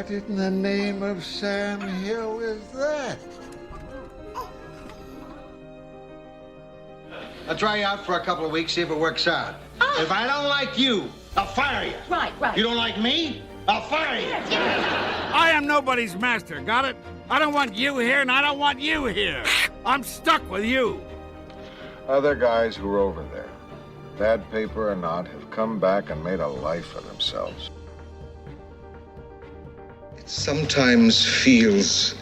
What in the name of Sam Hill is that? I'll try you out for a couple of weeks, see if it works out. Oh. If I don't like you, I'll fire you. Right. You don't like me? I'll fire you. I am nobody's master, got it? I don't want you here, and I don't want you here. I'm stuck with you. Other guys who were over there, bad paper or not, have come back and made a life for themselves. It sometimes feels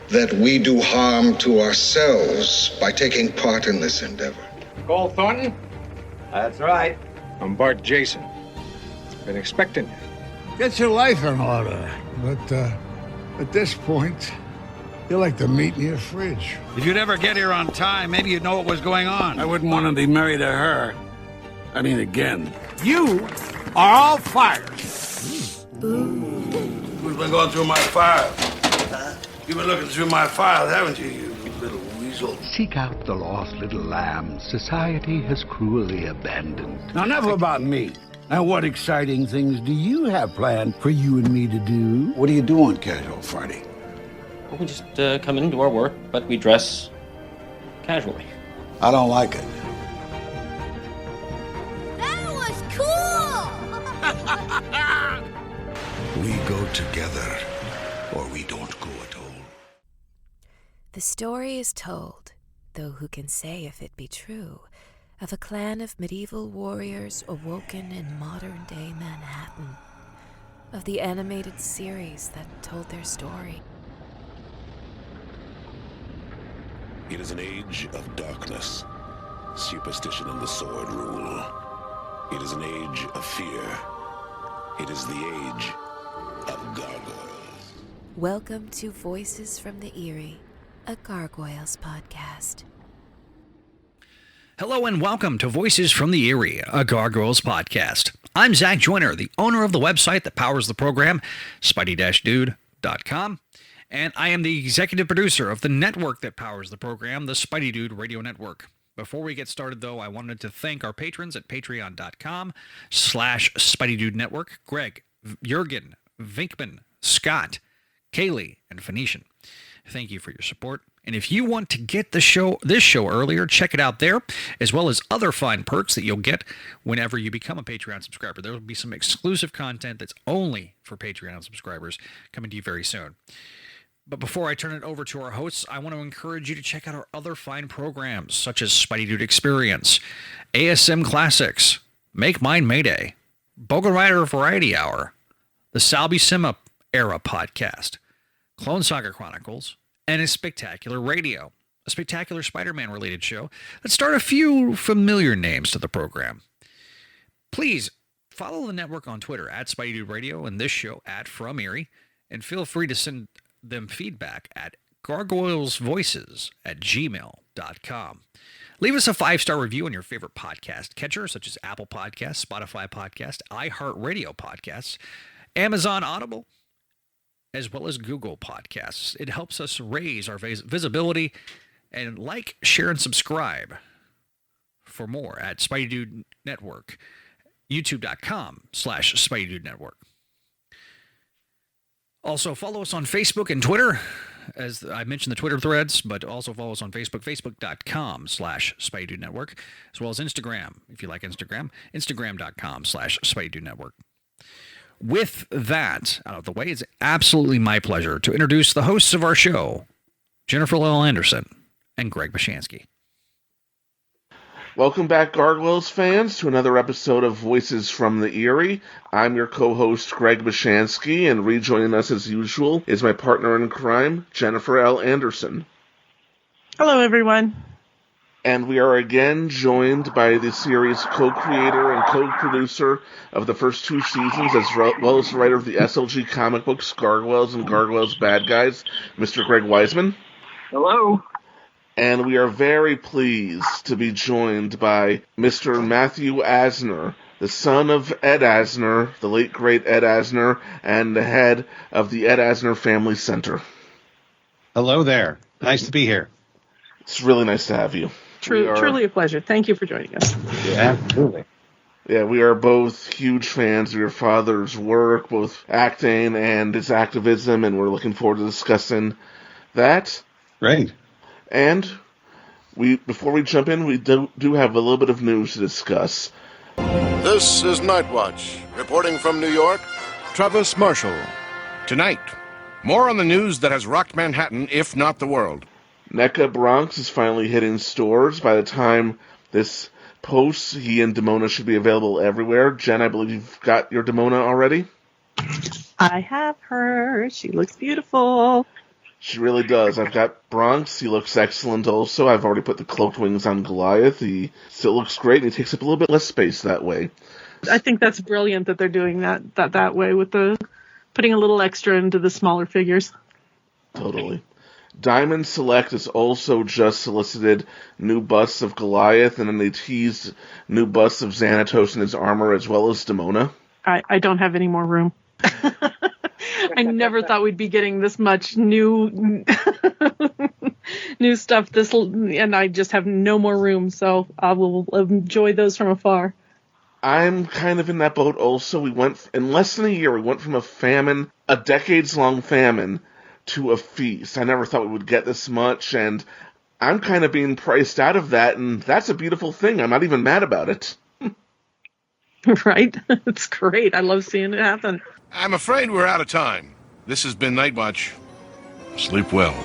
that we do harm to ourselves by taking part in this endeavor. Cole Thornton? That's right. I'm Bart Jason. Been expecting you. Get your life in order. But, at this point, you're like the meat in your fridge. If you'd ever get here on time, maybe you'd know what was going on. I wouldn't want to be married to her. I mean, again. You are all fired. Who's been going through my files? You've been looking through my files, haven't you, you little weasel? Seek out the lost little lamb society has cruelly abandoned. Now, enough about me. Now, what exciting things do you have planned for you and me to do? What do you do on Casual Friday? We just come in and do our work, but we dress casually. I don't like it. That was cool! We go together, or we don't go at all. The story is told, though who can say if it be true, of a clan of medieval warriors awoken in modern-day Manhattan, of the animated series that told their story. It is an age of darkness. Superstition and the sword rule. It is an age of fear. It is the age of gargoyles. Welcome to Voices from the Eyrie, a Gargoyles podcast. Hello and welcome to Voices from the Eyrie, a Gargoyles podcast. I'm Zach Joyner, the owner of the website that powers the program, spidey-dude.com, and I am the executive producer of the network that powers the program, the Spidey Dude Radio Network. Before we get started, though, I wanted to thank our patrons at patreon.com/SpideyDude Network, Greg, Jurgen, Vinkman, Scott, Kaylee, and Phoenician. Thank you for your support. And if you want to get this show earlier, check it out there, as well as other fine perks that you'll get whenever you become a Patreon subscriber. There will be some exclusive content that's only for Patreon subscribers coming to you very soon. But before I turn it over to our hosts, I want to encourage you to check out our other fine programs, such as Spidey Dude Experience, ASM Classics, Make Mine Mayday, Bogan Rider Variety Hour, the Salby Sima Era Podcast, Clone Saga Chronicles, and a Spectacular Radio, a Spectacular Spider-Man related show that starred a few familiar names to the program. Please follow the network on Twitter at Spidey Dude Radio and this show at From Eyrie, and feel free to send them feedback at gargoylesvoices@gmail.com. Leave us a 5-star review on your favorite podcast catcher, such as Apple Podcasts, Spotify Podcasts, iHeartRadio Podcasts, Amazon Audible, as well as Google Podcasts. It helps us raise our visibility, and like, share, and subscribe for more at Spidey Dude Network, youtube.com/Spidey Dude Network. Also, follow us on Facebook and Twitter, as I mentioned the Twitter threads, but also follow us on Facebook, facebook.com/Spidey Dude Network, as well as Instagram, if you like Instagram, instagram.com/Spidey Dude Network. With that out of the way, it's absolutely my pleasure to introduce the hosts of our show, Jennifer L. Anderson and Greg Bashansky. Welcome back, Gargoyles fans, to another episode of Voices from the Eyrie. I'm your co-host, Greg Bashansky, and rejoining us as usual is my partner in crime, Jennifer L. Anderson. Hello, everyone. And we are again joined by the series co-creator and co-producer of the first 2 seasons, as well as the writer of the SLG comic books, Gargoyles and Gargoyles Bad Guys, Mr. Greg Weisman. Hello. And we are very pleased to be joined by Mr. Matthew Asner, the son of Ed Asner, the late great Ed Asner, and the head of the Ed Asner Family Center. Hello there. Nice to be here. It's really nice to have you. Truly a pleasure. Thank you for joining us. Yeah, absolutely. Yeah, we are both huge fans of your father's work, both acting and his activism, and we're looking forward to discussing that. Great. And before we jump in, we do have a little bit of news to discuss. This is Night Watch, reporting from New York, Travis Marshall. Tonight, more on the news that has rocked Manhattan, if not the world. NECA Bronx is finally hitting stores. By the time this posts, he and Demona should be available everywhere. Jen, I believe you've got your Demona already? I have her. She looks beautiful. She really does. I've got Bronx. He looks excellent also. I've already put the cloaked wings on Goliath. He still looks great, and he takes up a little bit less space that way. I think that's brilliant that they're doing that way with putting a little extra into the smaller figures. Totally. Diamond Select has also just solicited new busts of Goliath, and then they teased new busts of Xanatos in his armor as well as Demona. I don't have any more room. I never thought we'd be getting this much new stuff. And I just have no more room, so I will enjoy those from afar. I'm kind of in that boat also. In less than a year, we went from a decades-long famine, to a feast. I never thought we would get this much, and I'm kind of being priced out of that, and that's a beautiful thing. I'm not even mad about it. Right? It's great. I love seeing it happen. I'm afraid we're out of time. This has been Night Watch. Sleep well.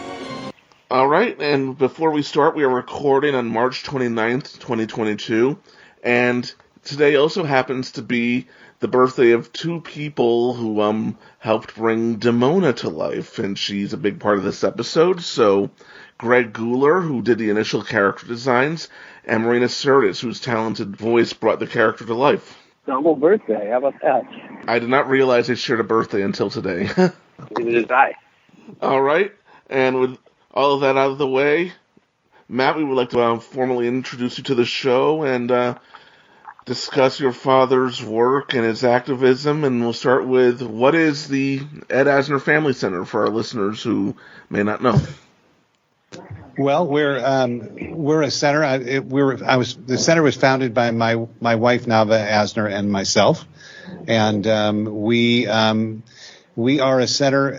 All right, and before we start, we are recording on March 29th, 2022, and today also happens to be the birthday of two people who helped bring Demona to life, and she's a big part of this episode. So Greg Guler, who did the initial character designs, and Marina Sirtis, whose talented voice brought the character to life. Double birthday, how about that? I did not realize they shared a birthday until today. Neither did I. All right, and with all of that out of the way, Matt, we would like to formally introduce you to the show and discuss your father's work and his activism, and we'll start with, what is the Ed Asner Family Center for our listeners who may not know? Well, we're a center. The center was founded by my wife Nava Asner and myself, and we are a center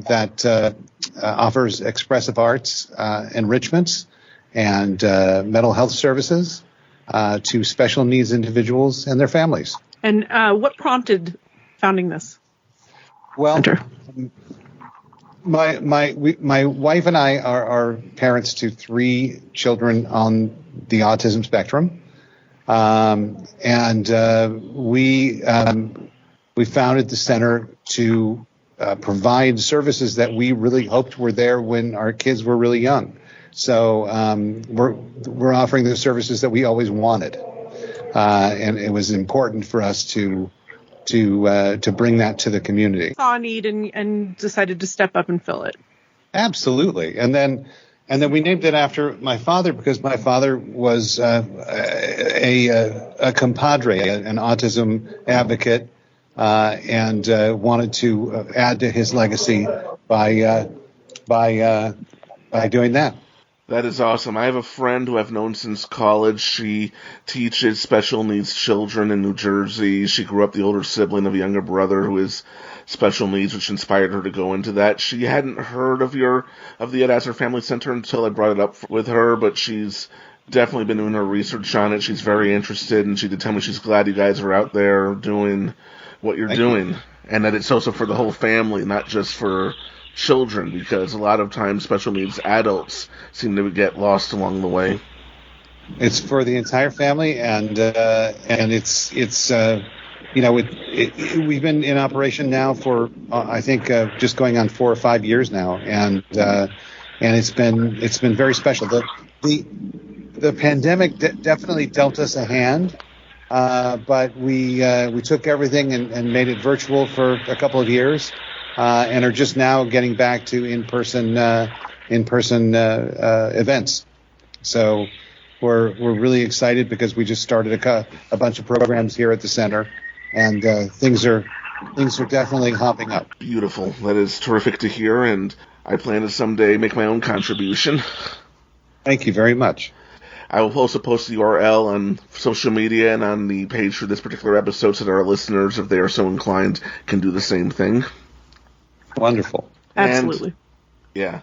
that offers expressive arts, enrichments, and mental health services to special needs individuals and their families. And what prompted founding this center? My wife and I are parents to 3 children on the autism spectrum, and we founded the center to provide services that we really hoped were there when our kids were really young. So we're offering the services that we always wanted, and it was important for us to bring that to the community. Saw a need and decided to step up and fill it. Absolutely, and then we named it after my father because my father was a compadre, an autism advocate, and wanted to add to his legacy by doing that. That is awesome. I have a friend who I've known since college. She teaches special needs children in New Jersey. She grew up the older sibling of a younger brother who is special needs, which inspired her to go into that. She hadn't heard of the Ed Asner Family Center until I brought it up with her, but she's definitely been doing her research on it. She's very interested, and she did tell me she's glad you guys are out there doing what you're doing, and that it's also for the whole family, not just for children, because a lot of times special needs adults seem to get lost along the way. It's for the entire family, and it's we've been in operation now for I think just going on 4 or 5 years now, and it's been very special. The pandemic definitely dealt us a hand, but we took everything and made it virtual for a couple of years. And are just now getting back to in-person events. So we're really excited because we just started a bunch of programs here at the center, and things are definitely hopping up. Beautiful. That is terrific to hear, and I plan to someday make my own contribution. Thank you very much. I will also post the URL on social media and on the page for this particular episode so that our listeners, if they are so inclined, can do the same thing. Wonderful. Absolutely. Yeah.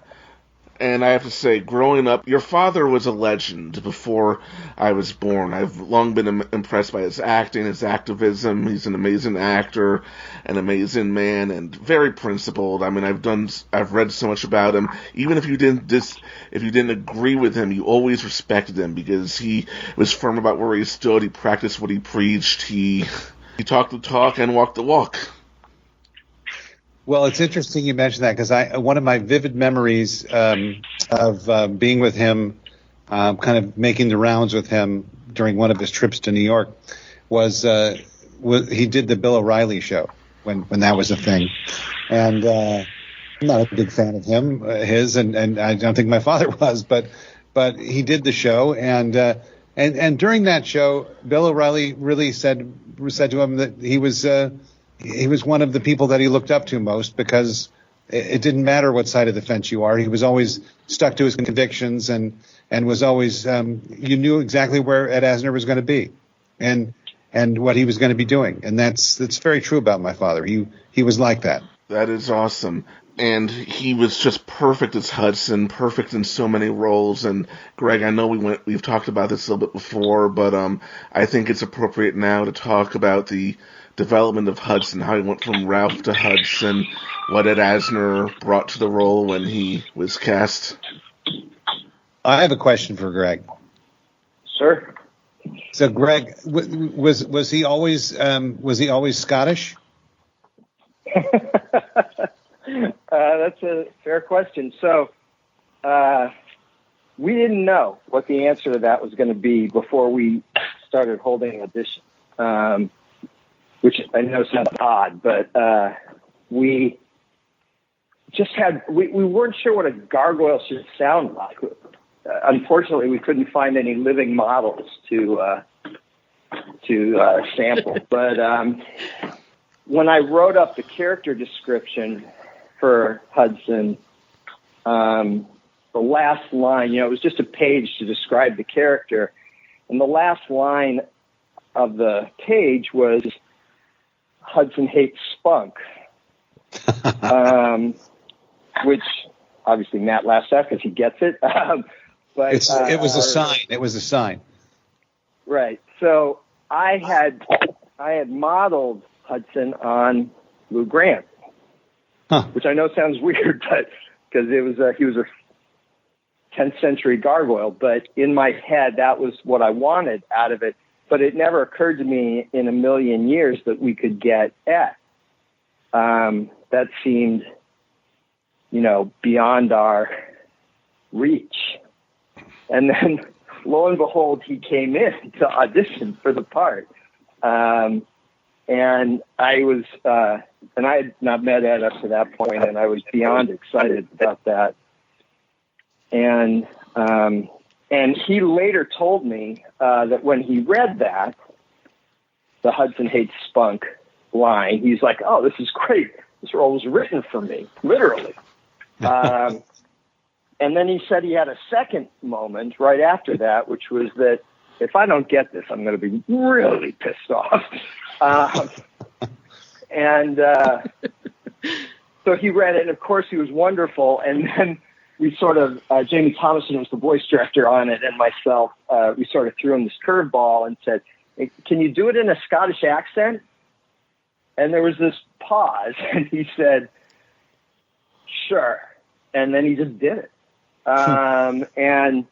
And I have to say, growing up, your father was a legend before I was born. I've long been impressed by his acting, his activism. He's an amazing actor, an amazing man, and very principled. I mean, I've read so much about him. Even if you didn't agree with him, you always respected him because he was firm about where he stood. He practiced what he preached. He talked the talk and walked the walk. Well, it's interesting you mentioned that because one of my vivid memories of being with him, kind of making the rounds with him during one of his trips to New York, was he did the Bill O'Reilly show when that was a thing, and I'm not a big fan of and I don't think my father was, but he did the show, and during that show, Bill O'Reilly really said to him that he was one of the people that he looked up to most because it didn't matter what side of the fence you are. He was always stuck to his convictions and was always, you knew exactly where Ed Asner was going to be and what he was going to be doing. And that's very true about my father. He was like that. That is awesome. And he was just perfect as Hudson, perfect in so many roles. And Greg, I know we've talked about this a little bit before, but I think it's appropriate now to talk about the development of Hudson, how he went from Ralph to Hudson, what Ed Asner brought to the role when he was cast. I have a question for Greg. Sure. So, Greg, was he always Scottish? That's a fair question. So, we didn't know what the answer to that was going to be before we started holding auditions. Which I know sounds odd, but we weren't sure what a gargoyle should sound like. Unfortunately, we couldn't find any living models to sample. But when I wrote up the character description for Hudson, the last line, it was just a page to describe the character, and the last line of the page was, Hudson hates spunk, which obviously Matt laughs at because he gets it. But it was a sign. It was a sign. Right. So I had modeled Hudson on Lou Grant, which I know sounds weird, but because he was a 10th century gargoyle. But in my head, that was what I wanted out of it. But it never occurred to me in a million years that we could get Ed. That seemed, beyond our reach. And then, lo and behold, he came in to audition for the part. And I was, and I had not met Ed up to that point, and I was beyond excited about that. And he later told me that when he read that, the Hudson hates spunk line, he's like, oh, this is great. This role was written for me, literally. And then he said he had a second moment right after that, which was that if I don't get this, I'm going to be really pissed off. So he read it, and of course he was wonderful. And then we sort of, Jamie Thomason was the voice director on it, and myself, we sort of threw him this curveball and said, hey, can you do it in a Scottish accent? And there was this pause, and he said, sure. And then he just did it. And,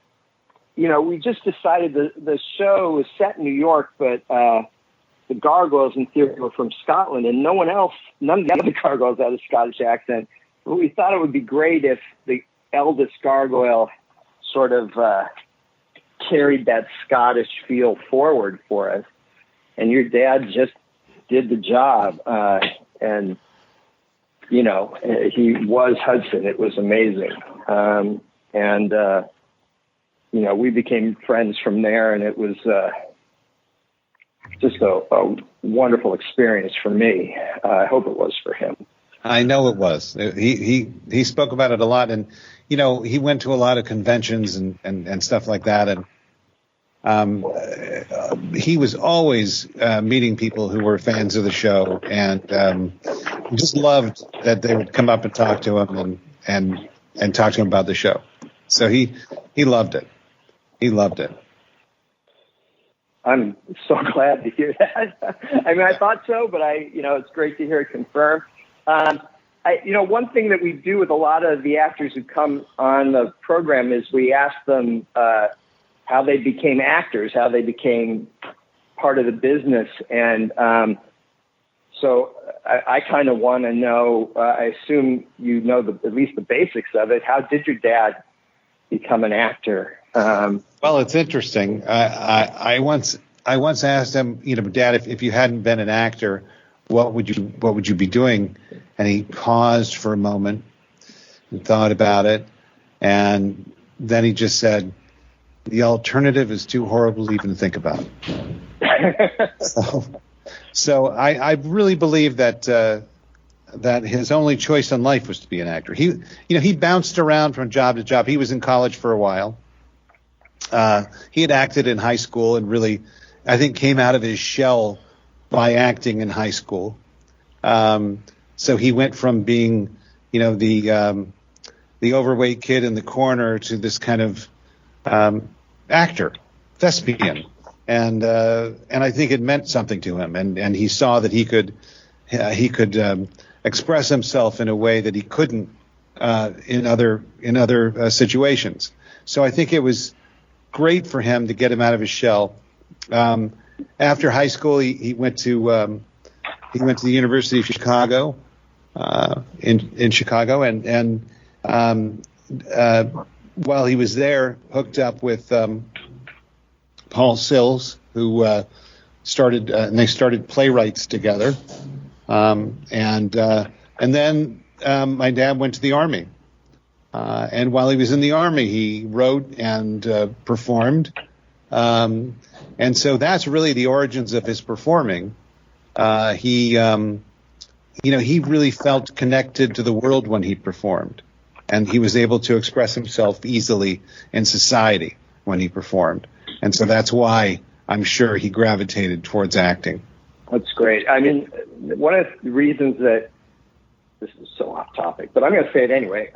we just decided the show was set in New York, but the gargoyles in theory were from Scotland, and none of the other gargoyles had a Scottish accent. But we thought it would be great if the eldest gargoyle sort of carried that Scottish feel forward for us. And your dad just did the job. And, he was Hudson. It was amazing. We became friends from there, and it was just a wonderful experience for me. I hope it was for him. I know it was. He spoke about it a lot, and he went to a lot of conventions and stuff like that, he was always meeting people who were fans of the show, and just loved that they would come up and talk to him and talk to him about the show. So he loved it. He loved it. I'm so glad to hear that. I mean, I thought so, but it's great to hear it confirmed. One thing that we do with a lot of the actors who come on the program is we ask them how they became actors, how they became part of the business. And so I kind of want to know, I assume you know at least the basics of it. How did your dad become an actor? Well, it's interesting. I once asked him, Dad, if you hadn't been an actor, what would you be doing? And he paused for a moment and thought about it, and then he just said, "The alternative is too horrible to even think about." So I really believe that his only choice in life was to be an actor. He bounced around from job to job. He was in college for a while. He had acted in high school and really, I think, came out of his shell by acting in high school. So he went from being, the overweight kid in the corner to this kind of actor, thespian, and I think it meant something to him. And he saw that he could express himself in a way that he couldn't in other situations. So I think it was great for him to get him out of his shell. After high school, he went to the University of Chicago in Chicago, and while he was there, hooked up with Paul Sills, who started and they started Playwrights together, and then my dad went to the Army, and while he was in the Army, he wrote and performed. And so that's really the origins of his performing. He really felt connected to the world when he performed, and he was able to express himself easily in society when he performed. And so that's why I'm sure he gravitated towards acting. That's great. I mean, one of the reasons that this is so off topic, but I'm going to say it anyway.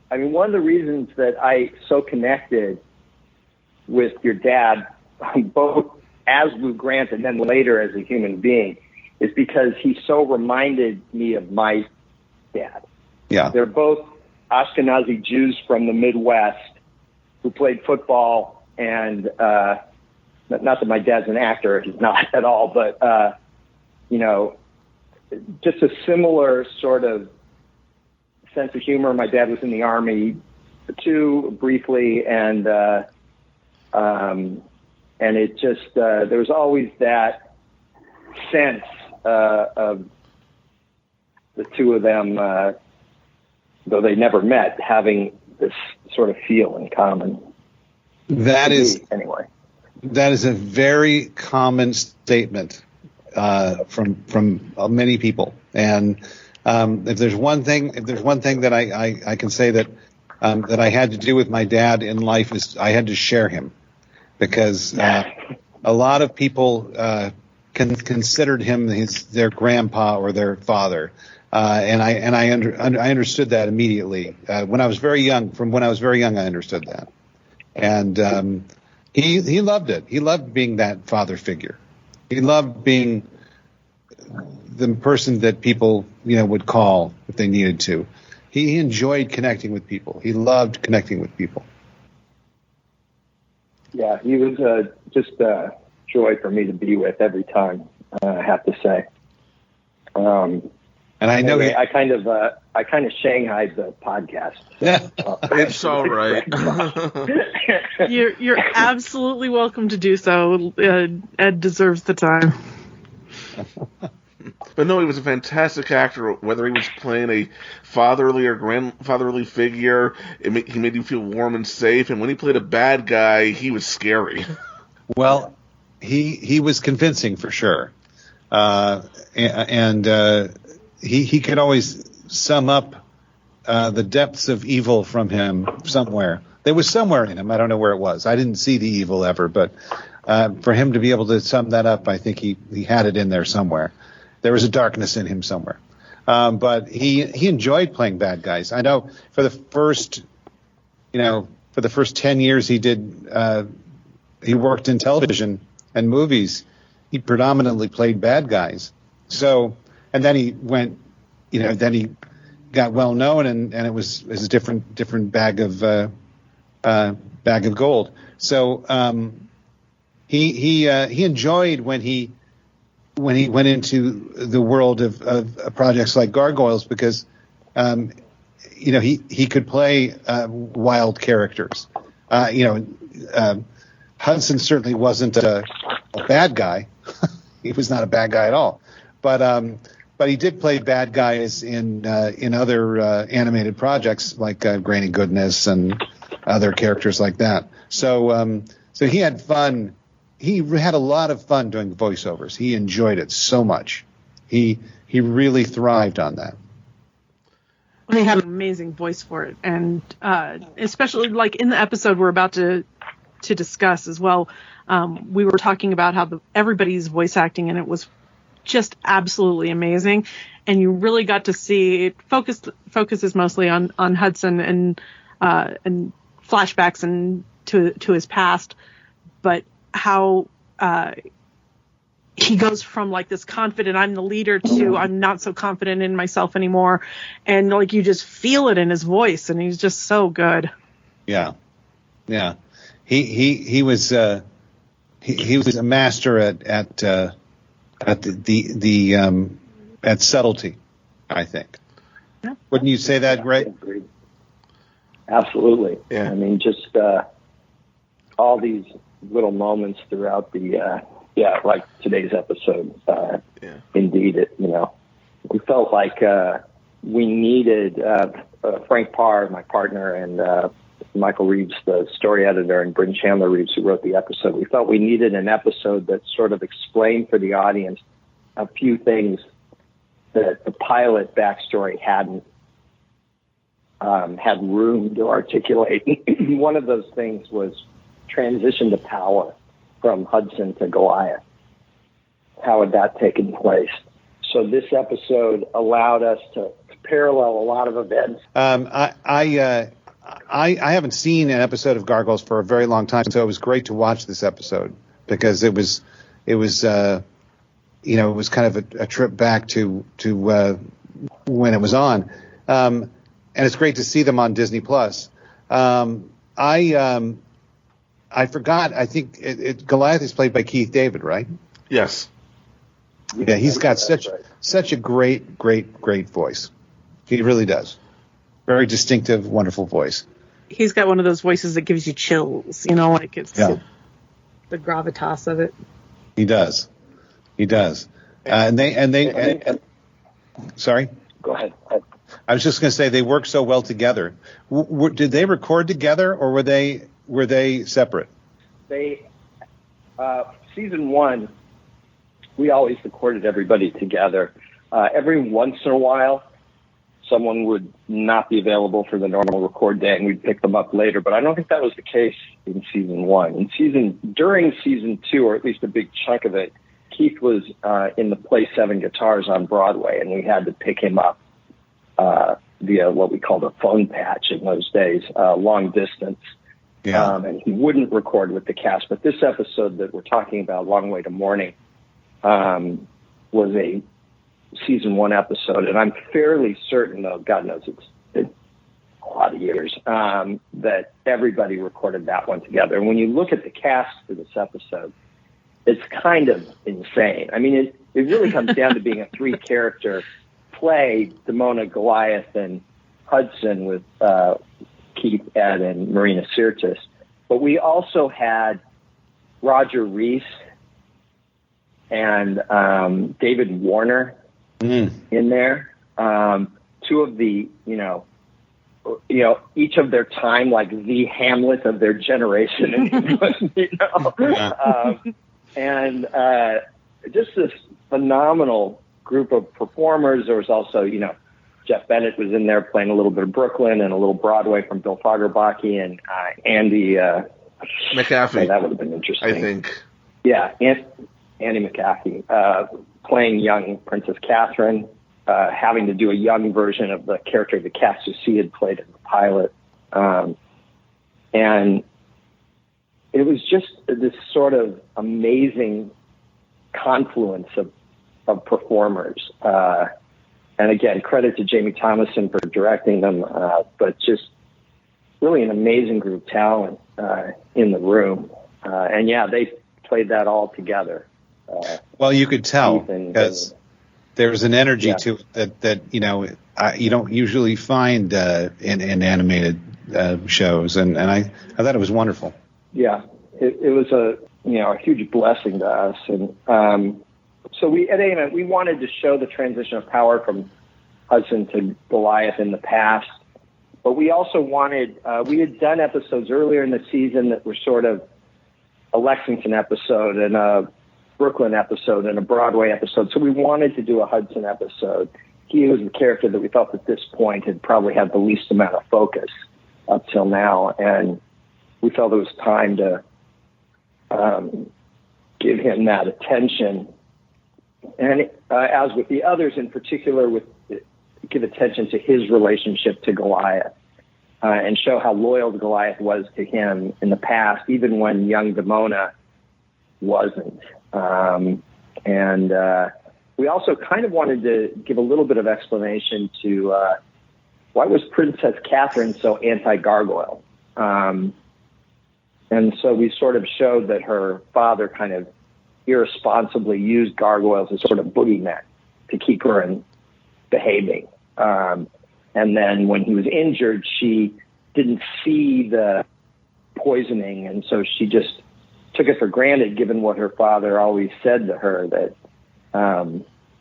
One of the reasons that I so connected with your dad, both as Lou Grant and then later as a human being, is because he so reminded me of my dad. Yeah. They're both Ashkenazi Jews from the Midwest who played football, and not that my dad's an actor, he's not at all, but, just a similar sort of sense of humor. My dad was in the Army too, briefly, and it just, there was always that sense of the two of them, though they never met, having this sort of feel in common. That is a very common statement from many people. And if there's one thing that I can say that I had to do with my dad in life is I had to share him, because a lot of people considered him their grandpa or their father, and I understood that immediately when I was very young. From when I was very young, I understood that, and he loved it. He loved being that father figure. He loved being the person that people would call if they needed to. He enjoyed connecting with people. He loved connecting with people. Yeah, he was just a joy for me to be with every time, I have to say. And I know I kind of shanghaied the podcast. Yeah, it's all right. You're absolutely welcome to do so. Ed deserves the time. But no, he was a fantastic actor, whether he was playing a fatherly or grandfatherly figure. He made you feel warm and safe. And when he played a bad guy, he was scary. Well, he was convincing for sure. He could always sum up the depths of evil from him somewhere. There was somewhere in him. I don't know where it was. I didn't see the evil ever, but for him to be able to sum that up, I think he had it in there somewhere. There was a darkness in him somewhere. But he enjoyed playing bad guys. I know for the first 10 years he worked in television and movies. He predominantly played bad guys. So, and then he went, then he got well known, and it was a different bag of gold. So he enjoyed when he went into the world of projects like Gargoyles, because he could play wild characters. Hudson certainly wasn't a bad guy. He was not a bad guy at all. But he did play bad guys in other animated projects like Granny Goodness and other characters like that. So he had fun. He had a lot of fun doing voiceovers. He enjoyed it so much. He really thrived on that. He had an amazing voice for it, and especially like in the episode we're about to discuss as well. We were talking about how everybody's voice acting, and it was just absolutely amazing. And you really got to see it focuses mostly on Hudson and flashbacks and to his past, but how he goes from like this confident, I'm the leader, to I'm not so confident in myself anymore. And like, you just feel it in his voice, and he's just so good. Yeah. Yeah. He was a master at subtlety, I think. Yeah. Wouldn't you say that, Greg? Absolutely. Yeah. I mean, just all these little moments throughout the like today's episode. Indeed, we felt like we needed Frank Parr, my partner, and Michael Reeves, the story editor, and Bryn Chandler Reeves, who wrote the episode. We felt we needed an episode that sort of explained for the audience a few things that the pilot backstory hadn't had room to articulate. One of those things was transition to power from Hudson to Goliath. How had that taken place? So this episode allowed us to parallel a lot of events. I haven't seen an episode of Gargoyles for a very long time, so it was great to watch this episode, because it was kind of a trip back to when it was on, and it's great to see them on Disney Plus. I forgot. I think Goliath is played by Keith David, right? Yes. Yeah, he's got such a great voice. He really does. Very distinctive, wonderful voice. He's got one of those voices that gives you chills, like it's the gravitas of it. He does. Sorry? Go ahead. I was just going to say they work so well together. Did they record together, or were they separate? They season 1, we always recorded everybody together. Every once in a while, someone would not be available for the normal record day, and we'd pick them up later. But I don't think that was the case in season 1. During season 2, or at least a big chunk of it, Keith was in the Play 7 Guitars on Broadway, and we had to pick him up via what we called a phone patch in those days, long distance. Yeah. And he wouldn't record with the cast. But this episode that we're talking about, Long Way to Morning, was a season 1 episode, and I'm fairly certain, though God knows it's been a lot of years, that everybody recorded that one together. And when you look at the cast for this episode, it's kind of insane. I mean, it really comes down to being a 3-character play: Demona, Goliath, and Hudson, with Keith, Ed, and Marina Sirtis. But we also had Roger Rees and David Warner in there. 2 of the, each of their time, like the Hamlet of their generation in England, and just this phenomenal group of performers. There was also, Jeff Bennett was in there playing a little bit of Brooklyn and a little Broadway from Bill Fagerbacke, and Andy McAfee. That would have been interesting. I think. Yeah, Andy McAfee playing young Princess Catherine, having to do a young version of the character that Cass Souci had played in the pilot. And it was just this sort of amazing confluence of performers. And again, credit to Jamie Thomason for directing them, but just really an amazing group of talent in the room. And yeah, they played that all together. Well, you could tell because there's an energy to it that you don't usually find in animated shows, and I thought it was wonderful. Yeah, it was a huge blessing to us, and so we at AMN we wanted to show the transition of power from Hudson to Goliath in the past, but we also wanted we had done episodes earlier in the season that were sort of a Lexington episode and a Brooklyn episode and a Broadway episode, so we wanted to do a Hudson episode. He was the character that we felt at this point had probably had the least amount of focus up till now, and we felt it was time to give him that attention. And as with the others in particular, give attention to his relationship to Goliath and show how loyal Goliath was to him in the past, even when young Demona wasn't. And we also kind of wanted to give a little bit of explanation to why was Princess Catherine so anti-gargoyle? And so we sort of showed that her father kind of irresponsibly used gargoyles as sort of boogeymen to keep her in behaving. And then when he was injured, she didn't see the poisoning, and so she just took it for granted, given what her father always said to her, that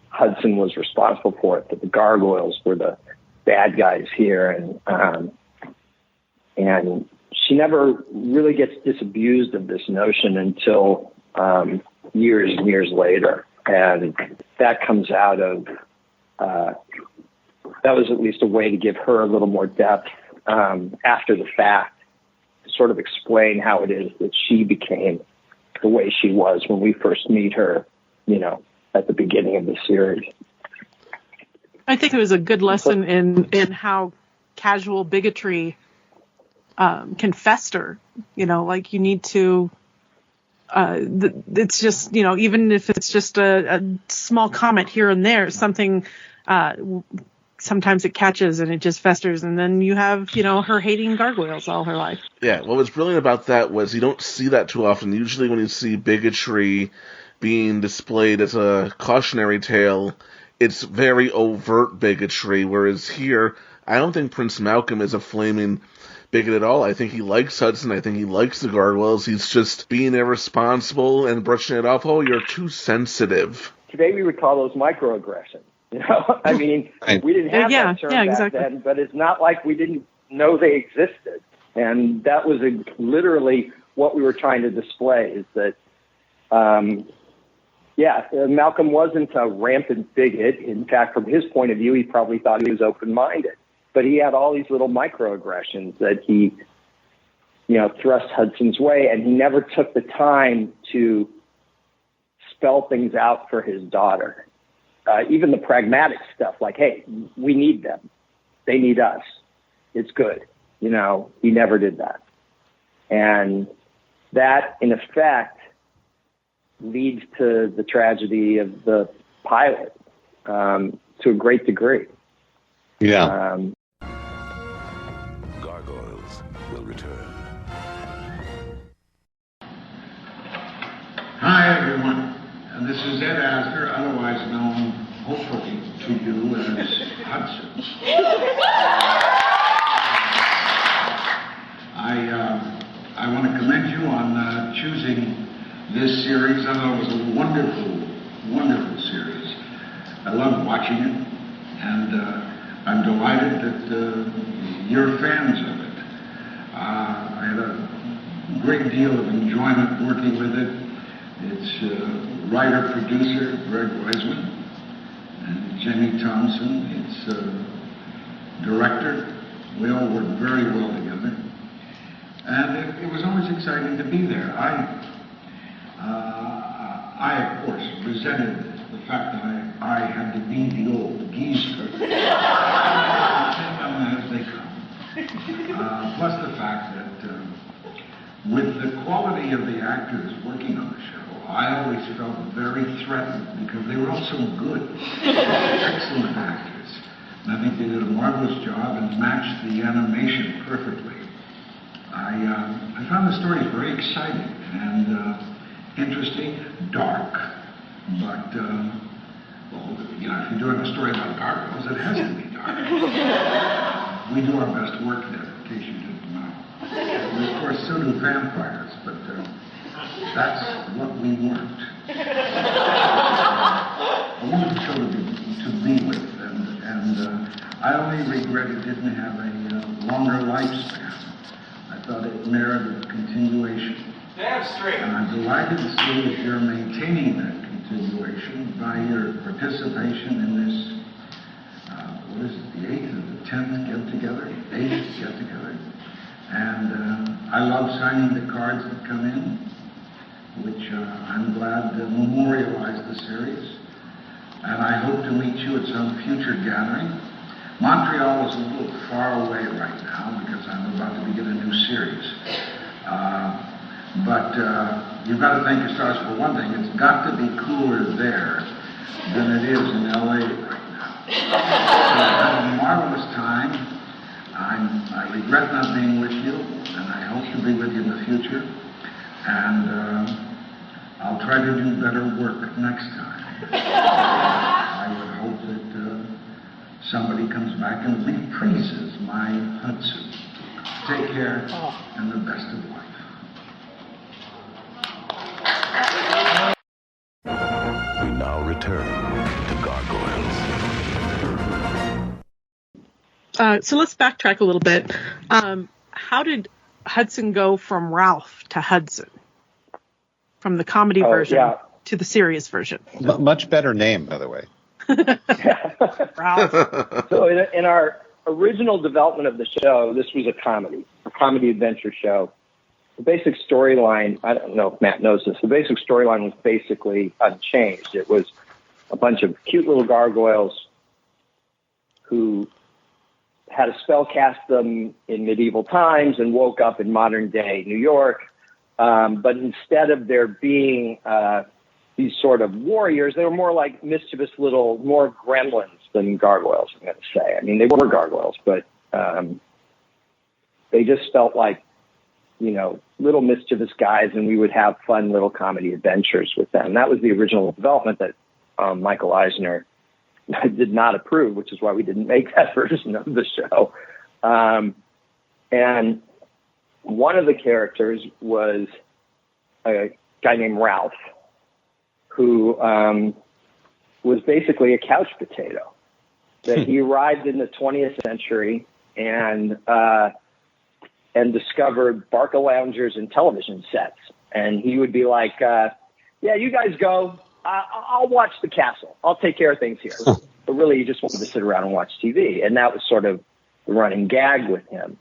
Hudson was responsible for it, that the gargoyles were the bad guys here. And she never really gets disabused of this notion until years and years later. And that comes out of, that was at least a way to give her a little more depth after the fact, to sort of explain how it is that she became the way she was when we first meet her, at the beginning of the series. I think it was a good lesson in how casual bigotry can fester. Like you need to. It's just even if it's just a small comment here and there, something. Sometimes it catches and it just festers, and then you have her hating gargoyles all her life. Yeah, what was brilliant about that was you don't see that too often. Usually when you see bigotry being displayed as a cautionary tale, it's very overt bigotry, whereas here, I don't think Prince Malcolm is a flaming bigot at all. I think he likes Hudson. I think he likes the gargoyles. He's just being irresponsible and brushing it off. Oh, you're too sensitive. Today we would call those microaggressions. I mean, we didn't have that term back then, but it's not like we didn't know they existed. And that was literally what we were trying to display, is that, Malcolm wasn't a rampant bigot. In fact, from his point of view, he probably thought he was open-minded. But he had all these little microaggressions that he, thrust Hudson's way, and he never took the time to spell things out for his daughter. Even the pragmatic stuff, like, hey, we need them. They need us. It's good. He never did that. And that, in effect, leads to the tragedy of the pilot to a great degree. Yeah. Gargoyles will return. Hi, everyone. This is Ed Asner, otherwise known, hopefully, to you as Hudson. I want to commend you on choosing this series. I thought it was a wonderful, wonderful series. I loved watching it, and I'm delighted that you're fans of it. I had a great deal of enjoyment working with it. It's writer-producer Greg Weisman and Jamie Thompson. It's director. We all worked very well together. And it was always exciting to be there. I of course, resented the fact that I had to be the old geezer. Take them as they come. Plus the fact that with the quality of the actors working on the show, I always felt very threatened because they were all so good. Excellent actors. And I think they did a marvelous job and matched the animation perfectly. I found the stories very exciting and interesting, dark, but, well, you know, if you're doing a story about gargoyles, it has to be dark. We do our best work there, in case you didn't know. We, of course, so do vampires, but that's what we weren't. A wonderful show to be with, and I only regret it didn't have a longer lifespan. I thought it merited continuation. Damn straight. And I'm delighted to see that you're maintaining that continuation by your participation in this, what is it, the 8th or the 10th get-together? 8th get-together. And I love signing the cards that come in, which I'm glad memorialize the series. And I hope to meet you at some future gathering. Montreal is a little far away right now because I'm about to begin a new series. But you've got to thank your stars for one thing. It's got to be cooler there than it is in L.A. right now. So I've had a marvelous time. I regret not being with you, and I hope to be with you in the future. And I'll try to do better work next time. I would hope that somebody comes back and repraises my Hudson. Take care and the best of life. We now return to Gargoyles. So let's backtrack a little bit. How did Hudson go from Ralph to Hudson? From the comedy version to the serious version. Much better name, by the way. Ralph. So in our original development of the show, this was a comedy adventure show. The basic storyline, I don't know if Matt knows this, the basic storyline was basically unchanged. It was a bunch of cute little gargoyles who had a spell cast them in medieval times and woke up in modern day New York. But instead of there being these sort of warriors, they were more like mischievous little, more gremlins than gargoyles, I'm going to say. I mean, they were gargoyles, but they just felt like, you know, little mischievous guys, and we would have fun little comedy adventures with them. That was the original development that Michael Eisner did not approve, which is why we didn't make that version of the show. And one of the characters was a guy named Ralph, who was basically a couch potato. That he arrived in the 20th century and discovered Barca loungers and television sets. And he would be like, yeah, you guys go. I'll watch the castle. I'll take care of things here. But really, he just wanted to sit around and watch TV. And that was sort of the running gag with him.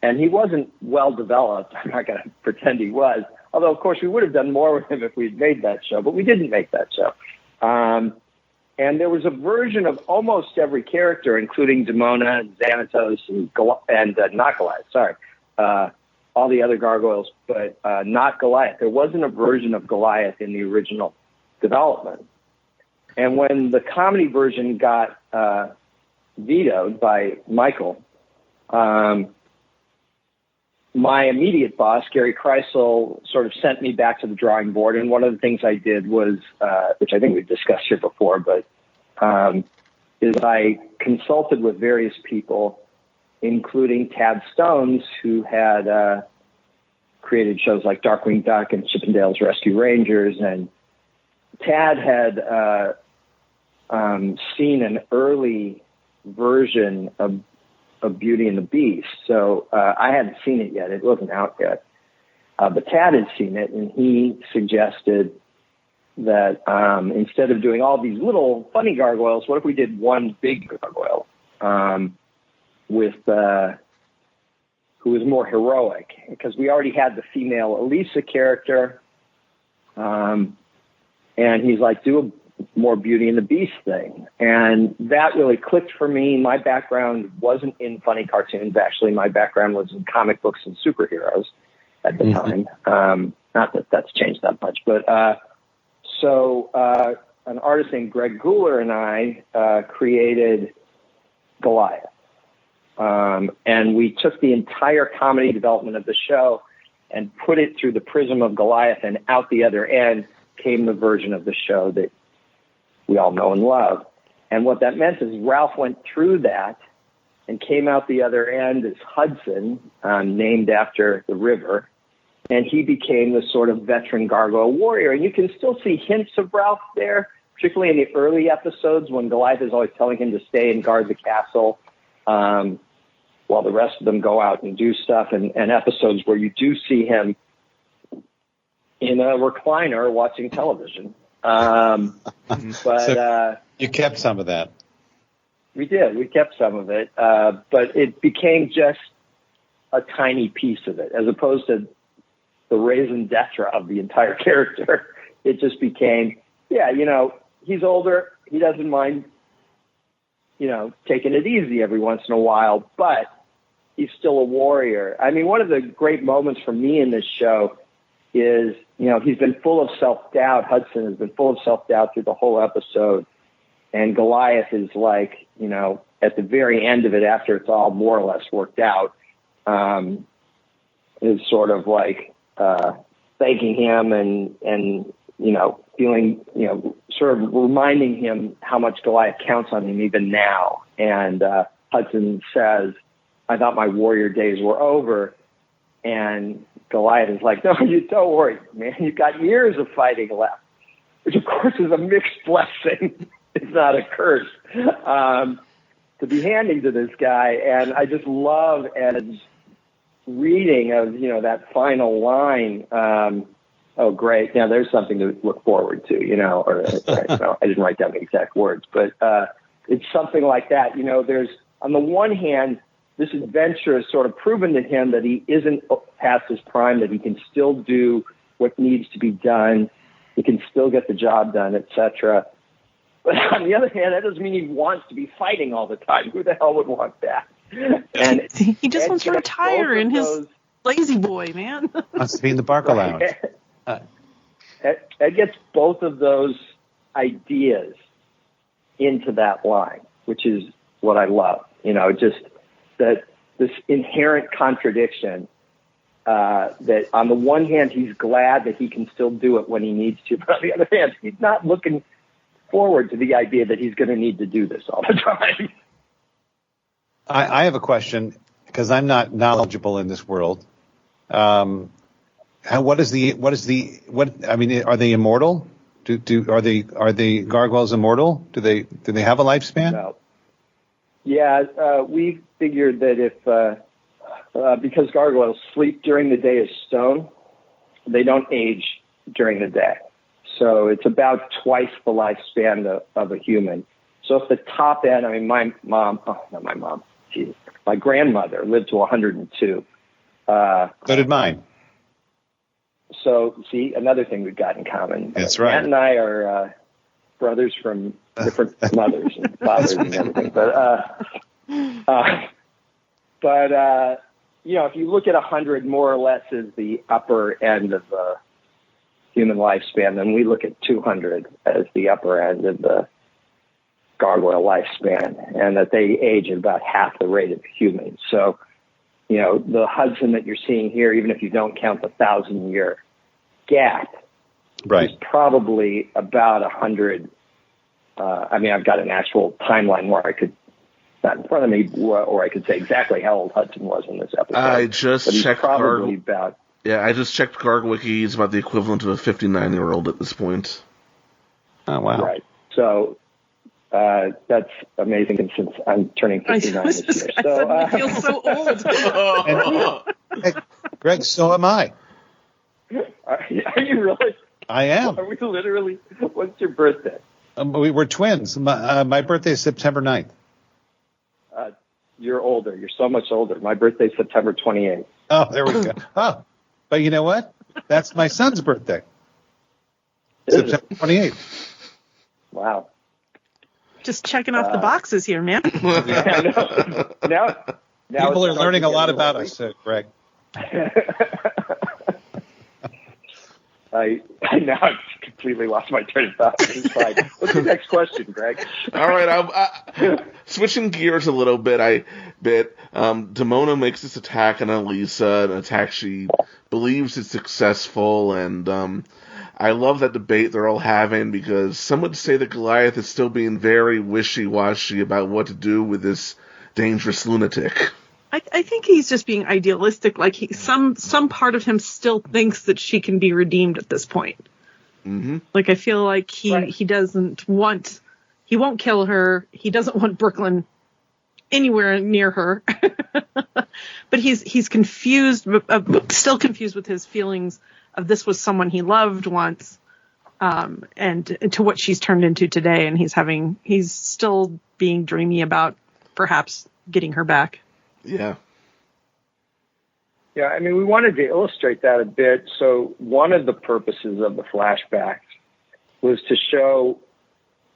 And he wasn't well developed. I'm not going to pretend he was. Although, of course, we would have done more with him if we'd made that show. But we didn't make that show. And there was a version of almost every character, including Demona and Xanatos and not Goliath, sorry. All the other gargoyles, but not Goliath. There wasn't a version of Goliath in the original development. And when the comedy version got vetoed by Michael, my immediate boss, Gary Kreisel, sort of sent me back to the drawing board. And one of the things I did was, which I think we've discussed here before, but is I consulted with various people, including Tad Stones, who had created shows like Darkwing Duck and Chippendale's Rescue Rangers. And Tad had seen an early version of Beauty and the Beast. So I hadn't seen it yet. It wasn't out yet. But Tad had seen it, and he suggested that instead of doing all these little funny gargoyles, what if we did one big gargoyle? with who was more heroic, because we already had the female Elisa character, and he's like, do a more Beauty and the Beast thing, and that really clicked for me. My background wasn't in funny cartoons. Actually, my background was in comic books and superheroes at the time. Not that that's changed that much, but so an artist named Greg Guler and I created Goliath. And we took the entire comedy development of the show and put it through the prism of Goliath, and out the other end came the version of the show that we all know and love. And what that meant is Ralph went through that and came out the other end as Hudson, named after the river. And he became the sort of veteran gargoyle warrior. And you can still see hints of Ralph there, particularly in the early episodes when Goliath is always telling him to stay and guard the castle, while the rest of them go out and do stuff, and episodes where you do see him in a recliner watching television. But you kept some of that. We did. We kept some of it, but it became just a tiny piece of it, as opposed to the raison d'etre of the entire character. It just became, he's older. He doesn't mind, taking it easy every once in a while, but he's still a warrior. I mean, one of the great moments for me in this show is, he's been full of self-doubt. Hudson has been full of self-doubt through the whole episode. And Goliath is like, at the very end of it, after it's all more or less worked out, is sort of like thanking him and feeling, sort of reminding him how much Goliath counts on him even now. And Hudson says, I thought my warrior days were over. And Goliath is like, no, you don't worry, man. You've got years of fighting left, which, of course, is a mixed blessing. It's not a curse to be handing to this guy. And I just love Ed's reading of, that final line. Oh, great. Now there's something to look forward to, I didn't write down the exact words, but it's something like that. There's, on the one hand, this adventure has sort of proven to him that he isn't past his prime, that he can still do what needs to be done. He can still get the job done, etc. But on the other hand, that doesn't mean he wants to be fighting all the time. Who the hell would want that? And he just wants to retire in his lazy boy, man. Wants to be in the Barker Lounge. Ed gets both of those ideas into that line, which is what I love. Just that this inherent contradiction, that on the one hand, he's glad that he can still do it when he needs to, but on the other hand, he's not looking forward to the idea that he's going to need to do this all the time. I have a question, because I'm not knowledgeable in this world. Are they immortal? Are the gargoyles immortal? Do they have a lifespan? No. Yeah, we figured that if because gargoyles sleep during the day as stone, they don't age during the day. So it's about twice the lifespan of a human. So if the top end, my grandmother lived to 102. So did mine. So, see, another thing we've got in common. That's right. Matt and I are brothers from different mothers and fathers and everything. But if you look at 100 more or less as the upper end of the human lifespan, then we look at 200 as the upper end of the gargoyle lifespan, and that they age at about half the rate of humans. So, the Hudson that you're seeing here, even if you don't count the 1,000-year gap, right, is probably about 100. I've got an actual timeline where I could, not in front of me, or I could say exactly how old Hudson was in this episode. I just checked about. Yeah, I just checked GargWiki. He's about the equivalent of a 59-year-old at this point. Oh, wow. Right. So that's amazing, and since I'm turning 59 this year. So I feel so old. And, Greg, so am I. Are you really? I am. Are we literally? What's your birthday? We were twins. My birthday is September 9th. You're older. You're so much older. My birthday's September 28th. Oh, there we go. Oh, but you know what? That's my son's birthday. September 28th. Wow. Just checking off the boxes here, man. Yeah, I know. Now People are learning a lot about us, Greg. I now I've completely lost my train of thought. It's fine. What's the next question, Greg? All right, I'm switching gears a little bit. Demona makes this attack on Elisa, an attack she believes is successful, and I love that debate they're all having, because some would say that Goliath is still being very wishy-washy about what to do with this dangerous lunatic. I think he's just being idealistic. Like some part of him still thinks that she can be redeemed at this point. Mm-hmm. Like I feel like he won't kill her. He doesn't want Brooklyn anywhere near her. But he's confused, still confused with his feelings of this was someone he loved once, and to what she's turned into today. And he's still being dreamy about perhaps getting her back. Yeah. Yeah, I mean, we wanted to illustrate that a bit. So one of the purposes of the flashbacks was to show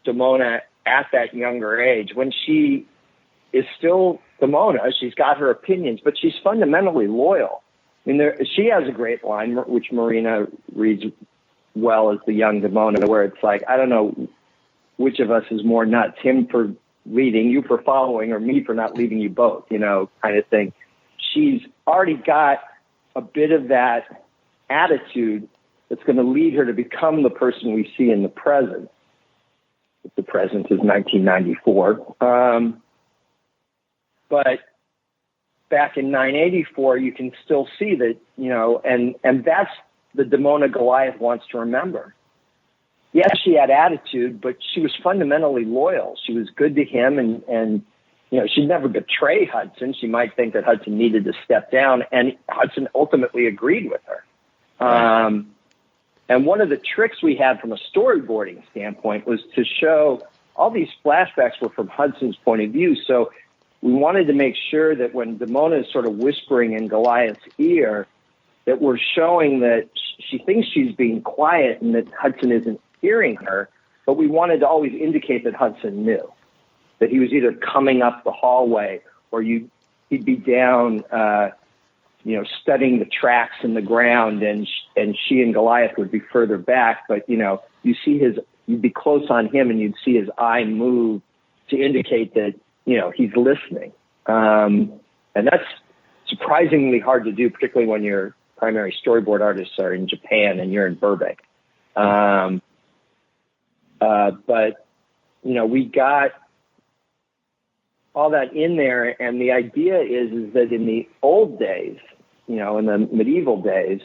Demona at that younger age, when she is still Demona. She's got her opinions, but she's fundamentally loyal. I mean, she has a great line, which Marina reads well as the young Demona, where it's like, I don't know which of us is more nuts, him for leading, you for following, or me for not leaving you both, kind of thing. She's already got a bit of that attitude that's going to lead her to become the person we see in the present. If the present is 1994. But back in 984, you can still see that, and that's the Demona Goliath wants to remember. Yes, she had attitude, but she was fundamentally loyal. She was good to him, and she'd never betray Hudson. She might think that Hudson needed to step down, and Hudson ultimately agreed with her. And one of the tricks we had from a storyboarding standpoint was to show all these flashbacks were from Hudson's point of view. So we wanted to make sure that when Demona is sort of whispering in Goliath's ear, that we're showing that she thinks she's being quiet and that Hudson isn't hearing her, but we wanted to always indicate that Hudson knew, that he was either coming up the hallway or he'd be down, studying the tracks in the ground, and she and Goliath would be further back. But, you'd be close on him and you'd see his eye move to indicate that, he's listening. And that's surprisingly hard to do, particularly when your primary storyboard artists are in Japan and you're in Burbank. But we got all that in there, and the idea is that in the old days, in the medieval days,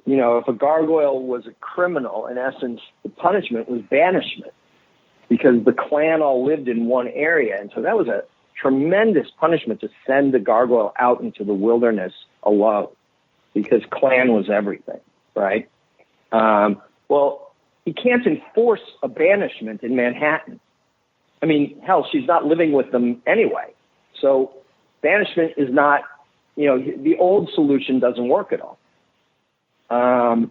if a gargoyle was a criminal, in essence, the punishment was banishment, because the clan all lived in one area, and so that was a tremendous punishment to send the gargoyle out into the wilderness alone, because clan was everything, right? Well, he can't enforce a banishment in Manhattan. I mean, hell, she's not living with them anyway. So banishment is not, the old solution doesn't work at all. And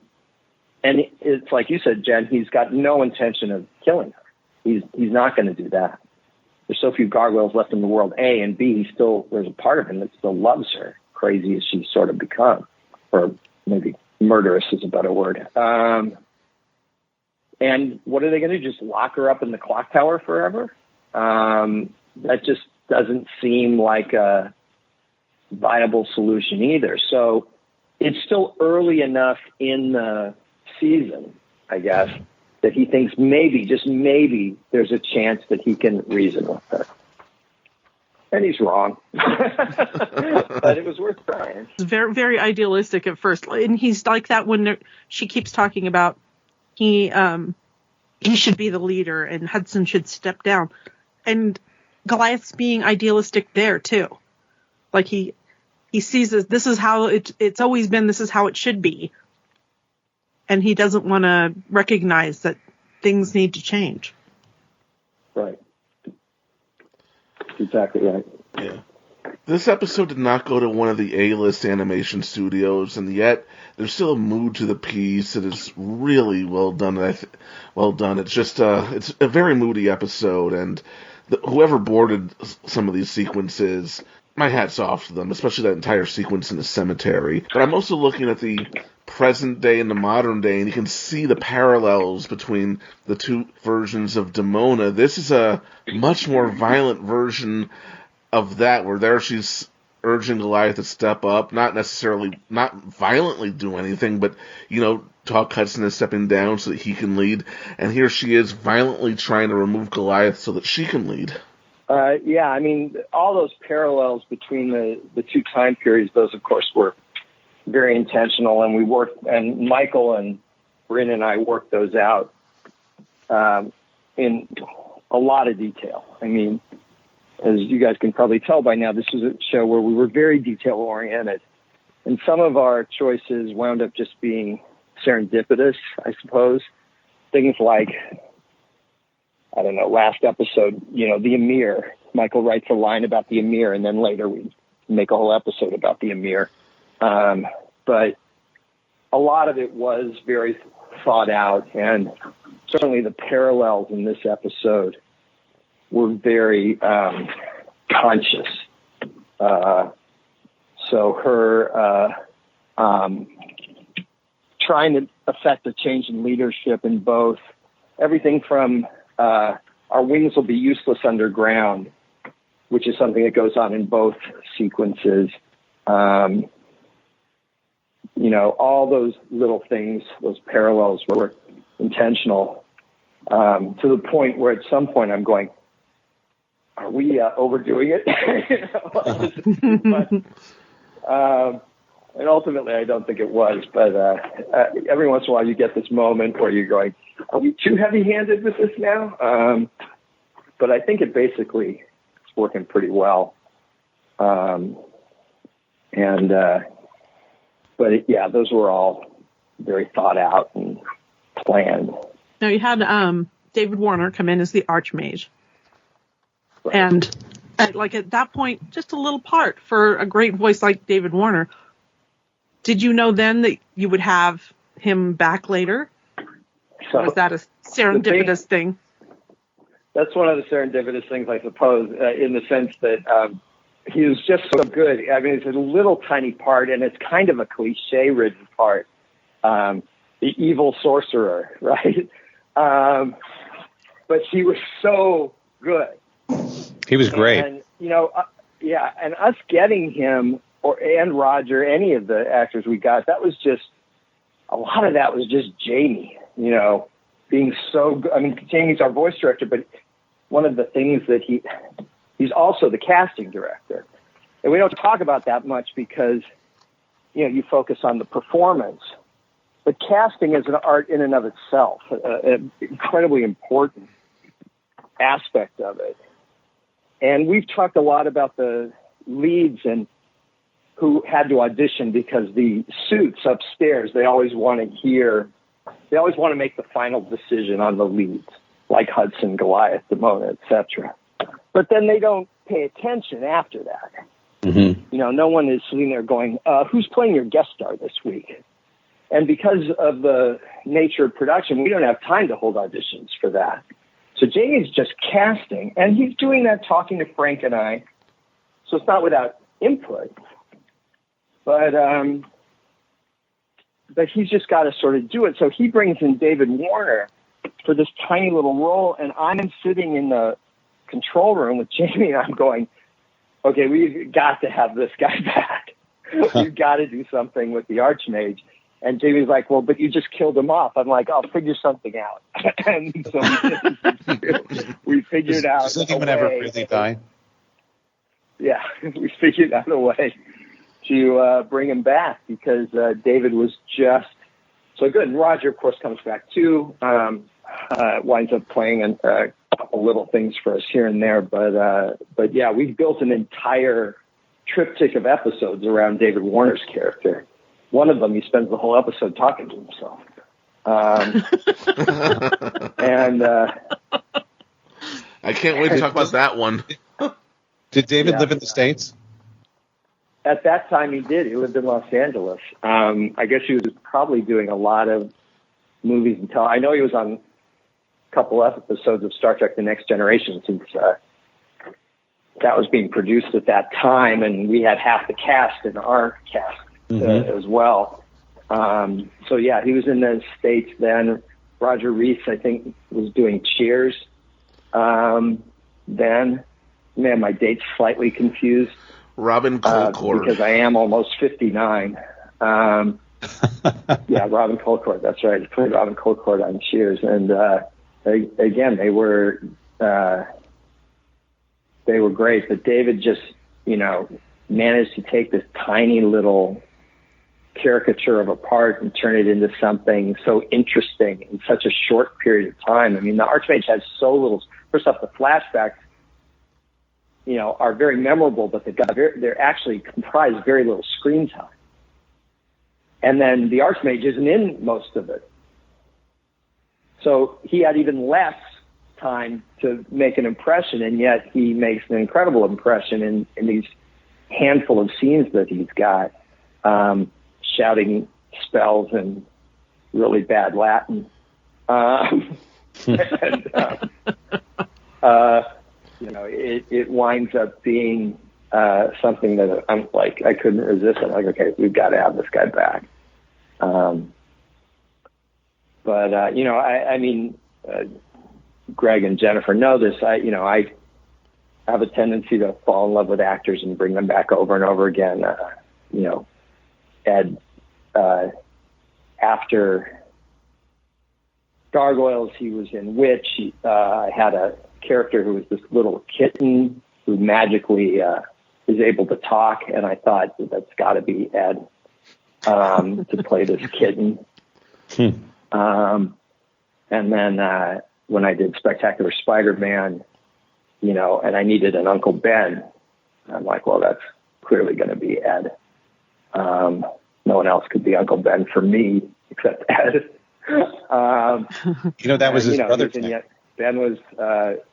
it's like you said, Jen, he's got no intention of killing her. He's not going to do that. There's so few gargoyles left in the world, A, and B, there's a part of him that still loves her, crazy as she's sort of become, or maybe murderous is a better word. And what are they going to do? Just lock her up in the clock tower forever? That just doesn't seem like a viable solution either. So it's still early enough in the season, I guess, that he thinks maybe, just maybe, there's a chance that he can reason with her. And he's wrong. But it was worth trying. It's very, very idealistic at first. And he's like that when she keeps talking about he should be the leader and Hudson should step down. And Goliath's being idealistic there too. Like he sees this is how it's always been, this is how it should be. And he doesn't want to recognize that things need to change. Right. exactly right. Yeah. This episode did not go to one of the A-list animation studios, and yet there's still a mood to the piece that is really well done. Well done. It's just it's a very moody episode, and whoever boarded some of these sequences, my hat's off to them, especially that entire sequence in the cemetery. But I'm also looking at the present day and the modern day, and you can see the parallels between the two versions of Demona. This is a much more violent version of that, where there she's urging Goliath to step up, not violently do anything, but, talk Hudson is stepping down so that he can lead. And here she is violently trying to remove Goliath so that she can lead. Yeah, I mean, all those parallels between the two time periods, those, of course, were very intentional, and Michael and Bryn and I worked those out in a lot of detail. I mean, as you guys can probably tell by now, this is a show where we were very detail-oriented. And some of our choices wound up just being serendipitous, I suppose. Things like, I don't know, last episode, the Emir. Michael writes a line about the Emir, and then later we make a whole episode about the Emir. But a lot of it was very thought out, and certainly the parallels in this episode were very conscious. So her trying to affect a change in leadership in both everything from our wings will be useless underground, which is something that goes on in both sequences. All those little things, those parallels were intentional to the point where at some point I'm going, are we overdoing it? And ultimately, I don't think it was. But every once in a while, you get this moment where you're going, are we too heavy-handed with this now? But I think it basically is working pretty well. But those were all very thought out and planned. Now, you had David Warner come in as the Archmage. Right. And at that point, just a little part for a great voice like David Warner. Did you know then that you would have him back later? So was that a serendipitous thing? That's one of the serendipitous things, I suppose, in the sense that he was just so good. I mean, it's a little tiny part, and it's kind of a cliche-ridden part. The evil sorcerer, right? But he was so good. He was great. And, and us getting him, and Roger, any of the actors we got, a lot of that was just Jamie, being so good. I mean, Jamie's our voice director, but one of the things that he's also the casting director. And we don't talk about that much because, you focus on the performance. But casting is an art in and of itself, an incredibly important aspect of it. And we've talked a lot about the leads and who had to audition because the suits upstairs, they always want to make the final decision on the leads, like Hudson, Goliath, Demona, etc. But then they don't pay attention after that. Mm-hmm. No one is sitting there going, who's playing your guest star this week? And because of the nature of production, we don't have time to hold auditions for that. So Jamie's just casting, and he's doing that talking to Frank and I. So it's not without input. But he's just got to sort of do it. So he brings in David Warner for this tiny little role, and I'm sitting in the control room with Jamie, and I'm going, okay, we've got to have this guy back. We've got to do something with the Archmage. And Jamie's like, well, but you just killed him off. I'm like, I'll figure something out. And so we figured out. Does anyone ever really die? Yeah, we figured out a way to bring him back because David was just so good. And Roger, of course, comes back too. Winds up playing a couple little things for us here and there. But yeah, we built an entire triptych of episodes around David Warner's character. One of them, he spends the whole episode talking to himself. And I can't wait to talk about that one. Did David live in the States? At that time, he did. He lived in Los Angeles. I guess he was probably doing a lot of movies and I know he was on a couple episodes of Star Trek: The Next Generation, since that was being produced at that time, and we had half the cast in our cast as well. So yeah, he was in the States then. Roger Rees, I think, was doing Cheers then. Man, my date's slightly confused. Robin Colcord. Because I am almost 59. Yeah, Robin Colcord. That's right. He played Robin Colcord on Cheers. And again, they were great. But David just, managed to take this tiny little caricature of a part and turn it into something so interesting in such a short period of time. I mean, the Archmage has so little. First off, the flashbacks, are very memorable, but they're actually comprise very little screen time. And then the Archmage isn't in most of it. So he had even less time to make an impression, and yet he makes an incredible impression in these handful of scenes that he's got, shouting spells in really bad Latin. It winds up being something that I'm like, I couldn't resist. I'm like, okay, we've got to have this guy back. Greg and Jennifer know this. I have a tendency to fall in love with actors and bring them back over and over again. Ed, after Gargoyles, he was in Witch. I had a character who was this little kitten who magically is able to talk, and I thought that's got to be Ed to play this kitten. And then when I did Spectacular Spider-Man, and I needed an Uncle Ben, I'm like, well, that's clearly going to be Ed. No one else could be Uncle Ben for me except Ed. That was his brother. Ben was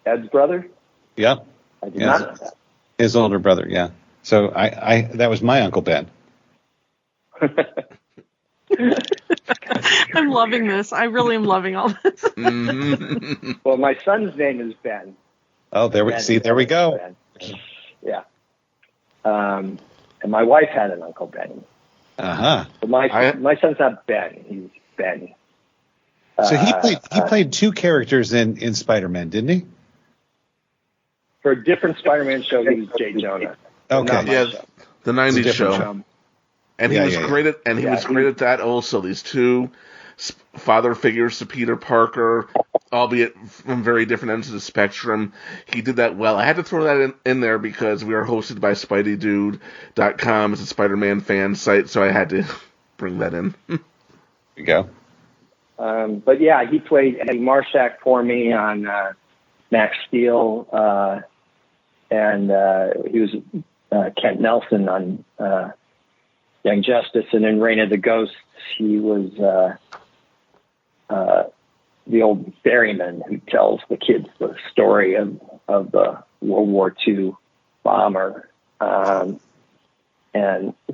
Ed's brother? Yeah. I did not know that. His older brother, yeah. So I that was my Uncle Ben. I'm loving this. I really am loving all this. Well, my son's name is Ben. Oh, there we go. Ben. Yeah. And my wife had an Uncle Benny. Uh-huh. But my son's not Ben. He's Benny. So he played two characters in Spider-Man, didn't he? For a different Spider-Man show, he was J. Jonah. Okay. Yeah, the 90s show. And he was great at that also. These two father figures to Peter Parker, albeit from very different ends of the spectrum. He did that well. I had to throw that in there because we are hosted by SpideyDude.com. It's a Spider-Man fan site, so I had to bring that in. There you go. But yeah, he played Eddie Marshak for me on Max Steel, and he was Kent Nelson on Young Justice, and in Reign of the Ghosts, he was the old ferryman who tells the kids the story of the World War II bomber. And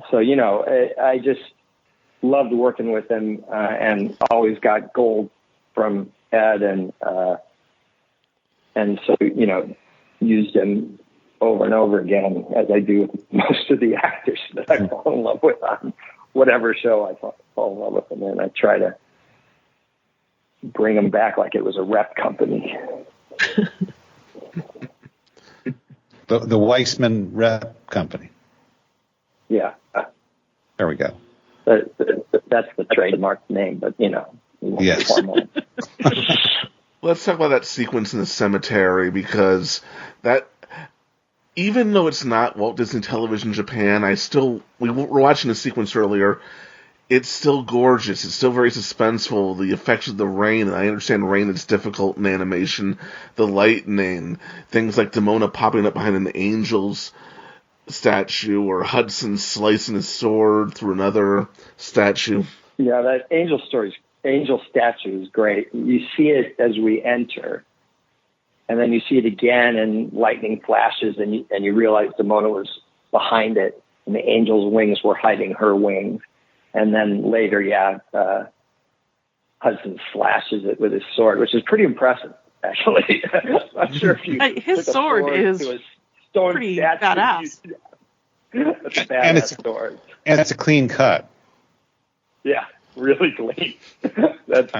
so, I just loved working with him, and always got gold from Ed, and so, used him over and over again, as I do with most of the actors that I fall in love with on whatever show I fall in love with them, and I try to bring them back like it was a rep company. The Weisman Rep Company. Yeah. There we go. That's the trademark name, but Yes. Let's talk about that sequence in the cemetery, because that, even though it's not Walt Disney Television Japan, we were watching the sequence earlier. It's still gorgeous. It's still very suspenseful. The effects of the rain, and I understand rain is difficult in animation. The lightning, things like Demona popping up behind an angel's statue, or Hudson slicing his sword through another statue. Yeah, that angel statue is great. You see it as we enter, and then you see it again, and lightning flashes, and you realize Demona was behind it, and the angel's wings were hiding her wings. And then later, Hudson slashes it with his sword, which is pretty impressive, actually. I'm not sure if you his sword is to a stone pretty statue. badass. That's a badass sword. And it's a clean cut. Yeah, really clean. That's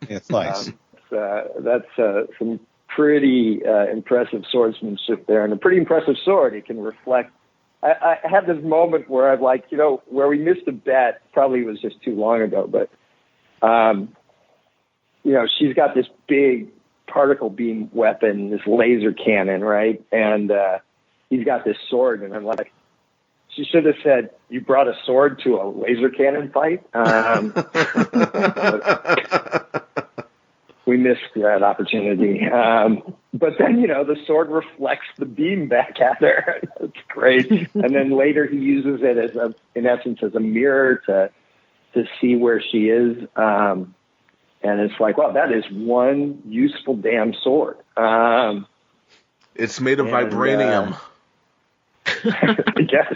it's nice. That's some pretty impressive swordsmanship there, and a pretty impressive sword. It can reflect. I had this moment where I'm like, where we missed a bet. Probably was just too long ago, but she's got this big particle beam weapon, this laser cannon, right? And he's got this sword, and I'm like, she should have said, "You brought a sword to a laser cannon fight." We missed that opportunity. But then, the sword reflects the beam back at her. It's great. And then later he uses it in essence, as a mirror to see where she is. And it's like, wow, that is one useful damn sword. It's made of vibranium. I guess.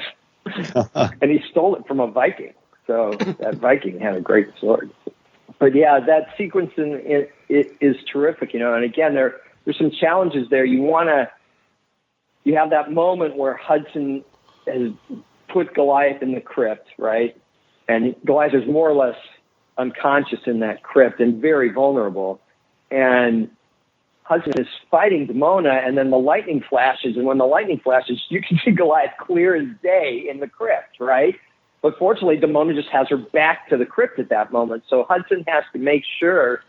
And he stole it from a Viking. So that Viking had a great sword. But yeah, that sequence it is terrific, and again, there's some challenges there. You have that moment where Hudson has put Goliath in the crypt, right? And Goliath is more or less unconscious in that crypt and very vulnerable. And Hudson is fighting Demona, and then the lightning flashes. And when the lightning flashes, you can see Goliath clear as day in the crypt, right? But fortunately, Demona just has her back to the crypt at that moment. So Hudson has to make sure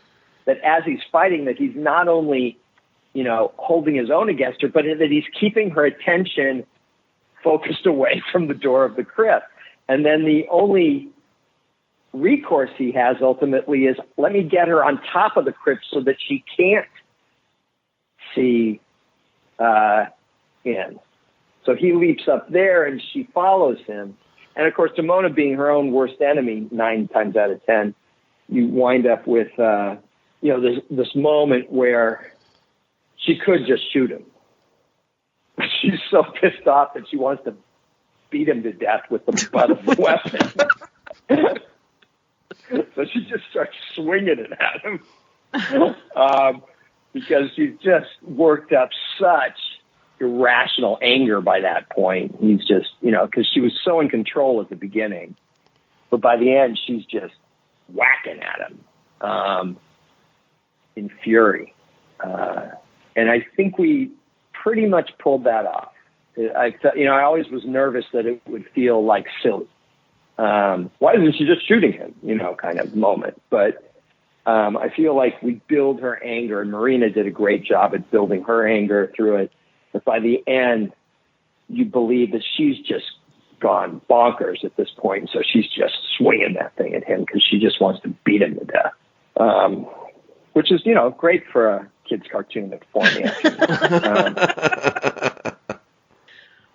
that as he's fighting, that he's not only, holding his own against her, but that he's keeping her attention focused away from the door of the crypt. And then the only recourse he has ultimately is, let me get her on top of the crypt so that she can't see in. So he leaps up there, and she follows him. And, of course, Demona being her own worst enemy 9 times out of 10, you wind up with, this moment where she could just shoot him. She's so pissed off that she wants to beat him to death with the butt of the weapon. So she just starts swinging it at him because she's just worked up such irrational anger by that point. He's just, because she was so in control at the beginning, but by the end, she's just whacking at him in fury. And I think we pretty much pulled that off. I always was nervous that it would feel like silly. Why isn't she just shooting him? Kind of moment. But I feel like we build her anger, and Marina did a great job at building her anger through it. But by the end, you believe that she's just gone bonkers at this point. So she's just swinging that thing at him because she just wants to beat him to death, which is, great for a kid's cartoon at 4 in the afternoon.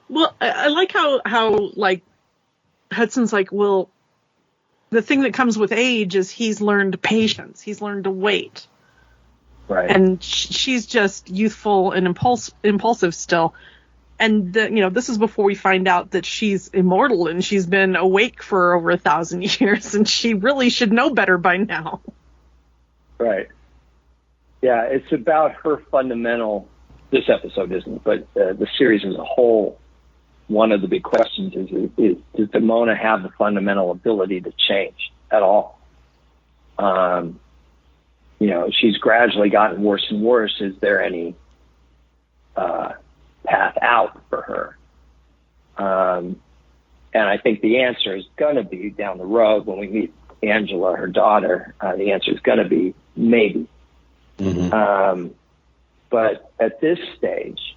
Well, I like how Hudson's like, well, the thing that comes with age is he's learned patience. He's learned to wait. Right. And she's just youthful and impulsive still. And, this is before we find out that she's immortal and she's been awake for over 1,000 years, and she really should know better by now. Right. Yeah, it's about her fundamental, this episode isn't, but the series as a whole, one of the big questions is does Demona have the fundamental ability to change at all? She's gradually gotten worse and worse. Is there any path out for her? And I think the answer is going to be down the road when we meet Angela, her daughter. The answer is going to be maybe. Mm-hmm. But at this stage,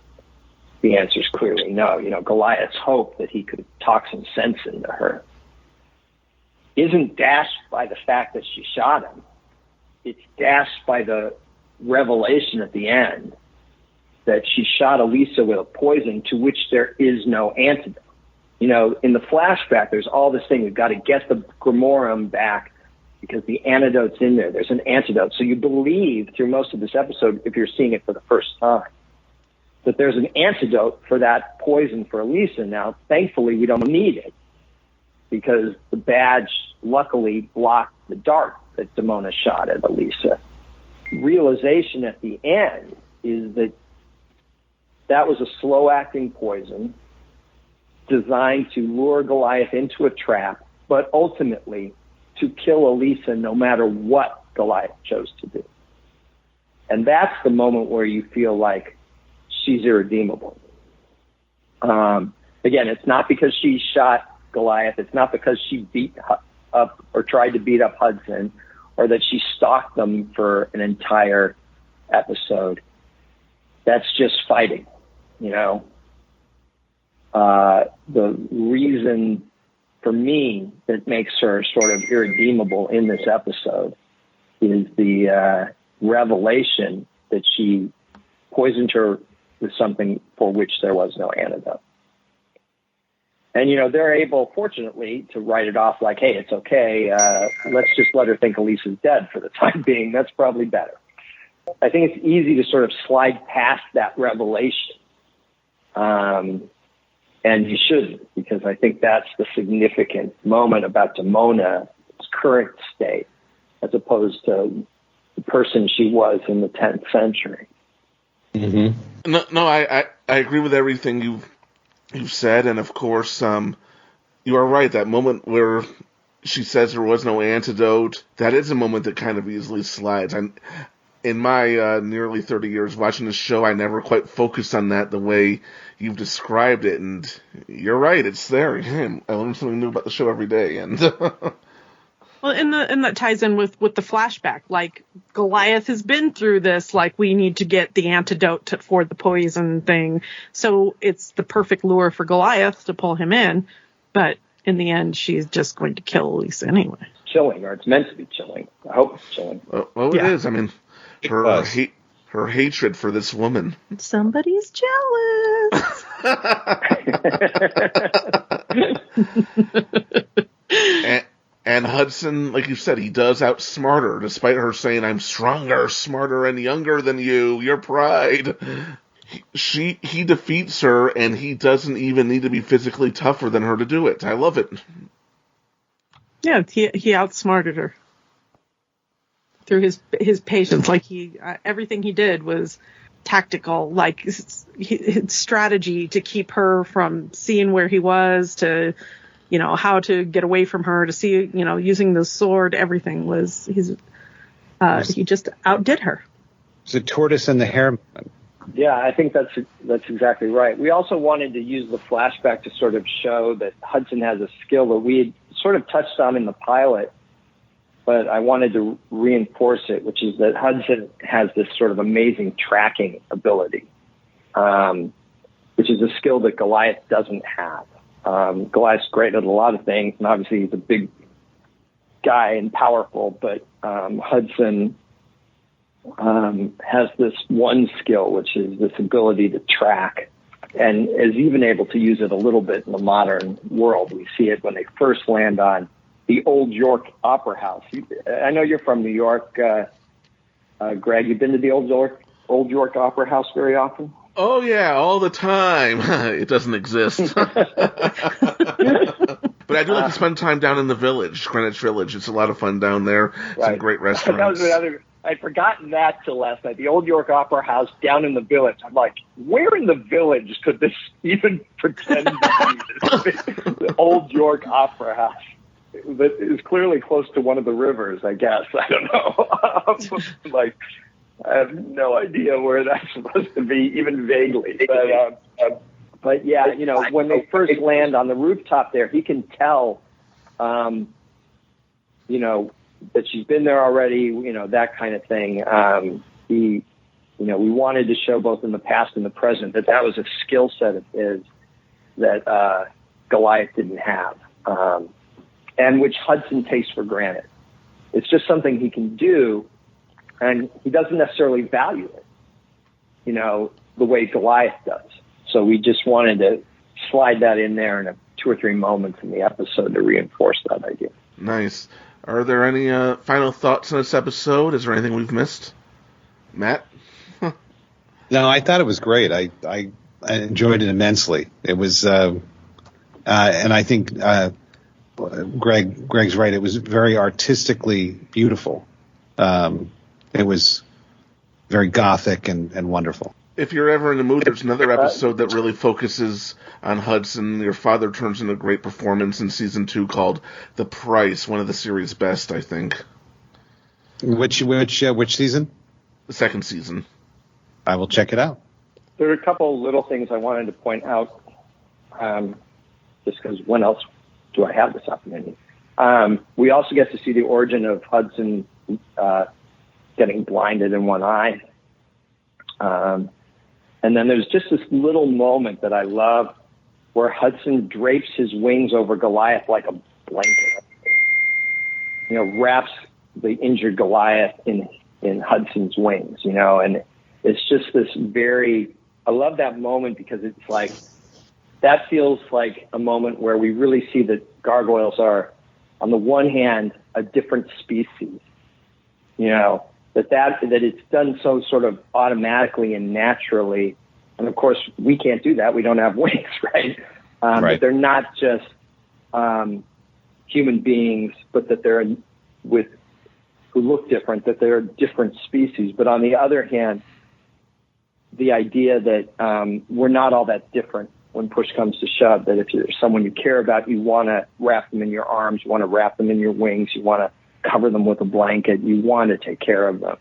the answer is clearly no. Goliath's hope that he could talk some sense into her isn't dashed by the fact that she shot him. It's dashed by the revelation at the end that she shot Elisa with a poison to which there is no antidote. In the flashback, there's all this thing. We've got to get the Grimorum back because the antidote's in there. There's an antidote. So you believe through most of this episode, if you're seeing it for the first time, that there's an antidote for that poison for Elisa. Now, thankfully, we don't need it because the badge luckily blocked the dart that Demona shot at Elisa. Realization at the end is that that was a slow-acting poison designed to lure Goliath into a trap, but ultimately to kill Elisa no matter what Goliath chose to do. And that's the moment where you feel like she's irredeemable. Again, it's not because she shot Goliath. It's not because she beat up or tried to beat up Hudson, or that she stalked them for an entire episode. That's just fighting, you know. The reason for me that makes her sort of irredeemable in this episode is the revelation that she poisoned her with something for which there was no antidote. And, you know, they're able, fortunately, to write it off like, hey, it's okay. Let's just let her think Elisa's dead for the time being. That's probably better. I think it's easy to sort of slide past that revelation. And you shouldn't, because I think that's the significant moment about Demona's current state, as opposed to the person she was in the 10th century. Mm-hmm. No, I agree with everything you've said, and of course, you are right. That moment where she says there was no antidote, that is a moment that kind of easily slides. In my nearly 30 years watching this show, I never quite focused on that the way you've described it, and you're right, it's there. I learn something new about the show every day, and well, and that ties in with the flashback. Like, Goliath has been through this. Like, we need to get the antidote for the poison thing. So it's the perfect lure for Goliath to pull him in. But in the end, she's just going to kill Elisa anyway. Chilling, or it's meant to be chilling. I hope it's chilling. Well, it is. I mean, her hatred for this woman. Somebody's jealous. And Hudson, like you said, he does outsmart her, despite her saying, I'm stronger, smarter, and younger than you, your pride. He defeats her, and he doesn't even need to be physically tougher than her to do it. I love it. Yeah, he outsmarted her through his patience. Like, everything he did was tactical, like his strategy to keep her from seeing where he was, to, you know, how to get away from her, to see, you know, using the sword. Everything was he just outdid her. It's a tortoise and the hare. Yeah, I think that's exactly right. We also wanted to use the flashback to sort of show that Hudson has a skill that we had sort of touched on in the pilot, but I wanted to reinforce it, which is that Hudson has this sort of amazing tracking ability, which is a skill that Goliath doesn't have. Goliath's great at a lot of things, and obviously he's a big guy and powerful, but Hudson has this one skill, which is this ability to track, and is even able to use it a little bit in the modern world. We see it when they first land on the Old York Opera House. I know you're from New York, Greg. You've been to the Old York Opera House very often? Oh, yeah, all the time. It doesn't exist. But I do like to spend time down in the village, Greenwich Village. It's a lot of fun down there. Right. Some great restaurants. I'd forgotten that till last night. The Old York Opera House down in the village. I'm like, where in the village could this even pretend to be? The Old York Opera House. That is clearly close to one of the rivers, I guess. I don't know. Like, I have no idea where that's supposed to be, even vaguely. But yeah, you know, when they first land on the rooftop there, he can tell, you know, that she's been there already, you know, that kind of thing. You know, we wanted to show both in the past and the present that was a skill set of his that Goliath didn't have, and which Hudson takes for granted. It's just something he can do, and he doesn't necessarily value it, you know, the way Goliath does. So we just wanted to slide that in there in 2 or 3 moments in the episode to reinforce that idea. Nice. Are there any final thoughts on this episode? Is there anything we've missed? Matt? No, I thought it was great. I enjoyed it immensely. It was, and I think Greg's right. It was very artistically beautiful. It was very gothic and wonderful. If you're ever in the mood, there's another episode that really focuses on Hudson. Your father turns in a great performance in season 2 called The Price, one of the series' best, I think. Which season? The second season. I will check it out. There are a couple little things I wanted to point out, just because when else do I have this opportunity? We also get to see the origin of Hudson getting blinded in one eye. And then there's just this little moment that I love where Hudson drapes his wings over Goliath like a blanket. Wraps the injured Goliath in Hudson's wings, and it's just this I love that moment because it's like, that feels like a moment where we really see that gargoyles are, on the one hand, a different species, that it's done so sort of automatically and naturally. And of course, we can't do that. We don't have wings, right? Right. But they're not just human beings, but that they're who look different, that they're different species. But on the other hand, the idea that we're not all that different when push comes to shove, that if there's someone you care about, you want to wrap them in your arms, you want to wrap them in your wings, you want to cover them with a blanket, you want to take care of them.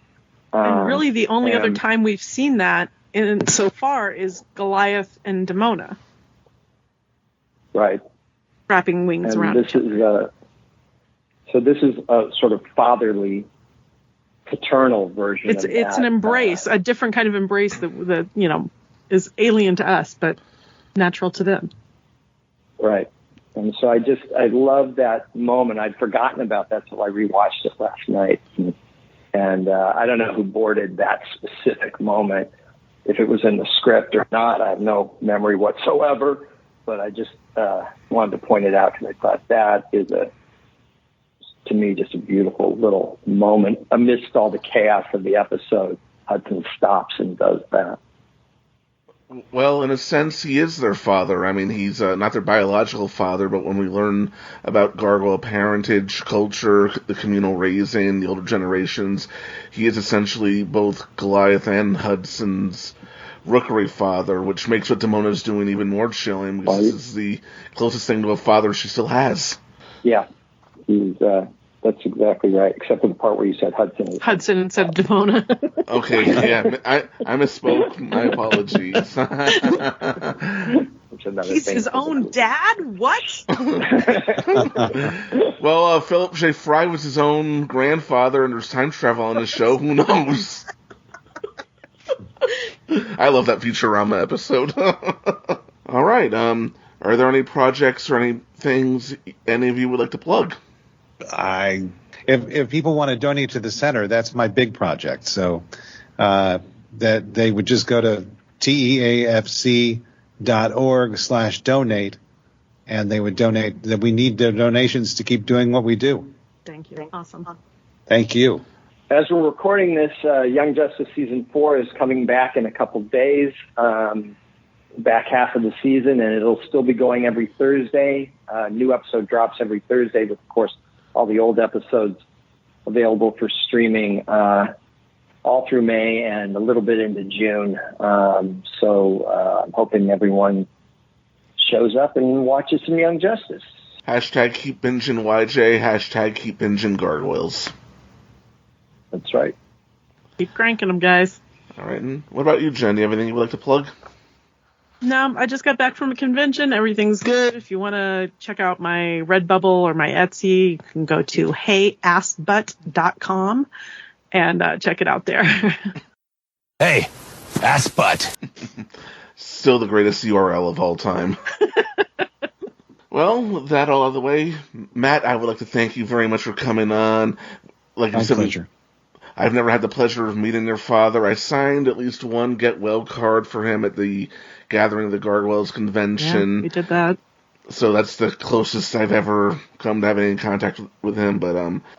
And really the only other time we've seen that so far is Goliath and Demona. Right. Wrapping wings and around this each other. This is a sort of fatherly, paternal version of that. It's an embrace, a different kind of embrace that is alien to us, but natural to them. Right. And so I love that moment. I'd forgotten about that till I rewatched it last night. And I don't know who boarded that specific moment, if it was in the script or not. I have no memory whatsoever, but I just wanted to point it out because I thought that is to me, just a beautiful little moment. Amidst all the chaos of the episode, Hudson stops and does that. Well, in a sense, he is their father. I mean, he's not their biological father, but when we learn about gargoyle parentage, culture, the communal raising, the older generations, he is essentially both Goliath and Hudson's rookery father, which makes what Demona's doing even more chilling, because this is the closest thing to a father she still has. Yeah, that's exactly right, except for the part where you said Hudson. Hudson instead of Demona. Okay, yeah, I misspoke. My apologies. He's his own dad? What? Well, Philip J. Fry was his own grandfather, and there's time travel on the show. Who knows? I love that Futurama episode. All right. Are there any projects or any things any of you would like to plug? If people want to donate to the center, that's my big project. So that they would just go to teafc.org/donate, and they would donate. That we need the donations to keep doing what we do. Thank you. Awesome. Thank you. As we're recording this, Young Justice Season 4 is coming back in a couple days, back half of the season, and it'll still be going every Thursday. New episode drops every Thursday, but of course, all the old episodes available for streaming all through May and a little bit into June. So I'm hoping everyone shows up and watches some Young Justice. Hashtag keep binging YJ, hashtag keep binging gargoyles. That's right. Keep cranking them, guys. All right. And what about you, Jen? Do you have anything you would like to plug? No, I just got back from a convention. Everything's good. If you want to check out my Redbubble or my Etsy, you can go to heyassbutt.com and check it out there. Hey, ass butt. Still the greatest URL of all time. Well, with that all out of the way, Matt, I would like to thank you very much for coming on. Like you said, pleasure. I've never had the pleasure of meeting your father. I signed at least one get well card for him at the Gathering of the Gargoyles convention. Yeah, we did that. So that's the closest I've ever come to having any contact with him. But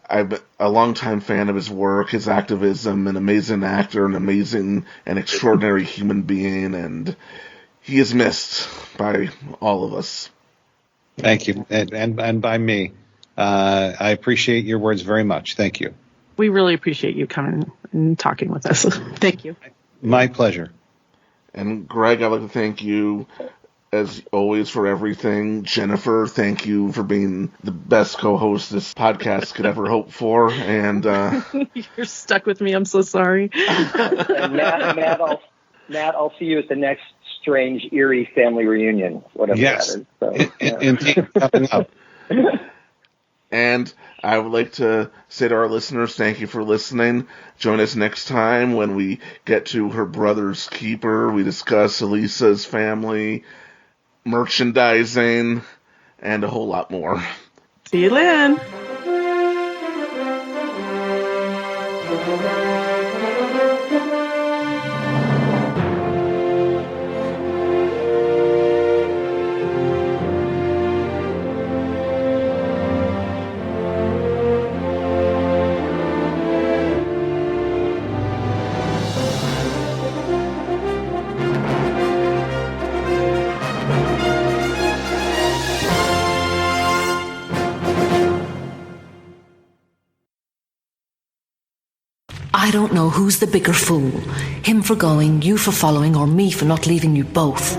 I've been a longtime fan of his work, his activism, an amazing actor, an amazing and extraordinary human being, and he is missed by all of us. Thank you, and by me. I appreciate your words very much. Thank you. We really appreciate you coming and talking with us. Thank you. My pleasure. And Greg, I'd like to thank you, as always, for everything. Jennifer, thank you for being the best co-host this podcast could ever hope for. And you're stuck with me. I'm so sorry. And Matt, I'll see you at the next strange Eyrie family reunion, whatever that is. So, Indeed, coming up. And I would like to say to our listeners, thank you for listening. Join us next time when we get to Her Brother's Keeper. We discuss Elisa's family, merchandising, and a whole lot more. See you then. I don't know who's the bigger fool. Him for going, you for following, or me for not leaving you both.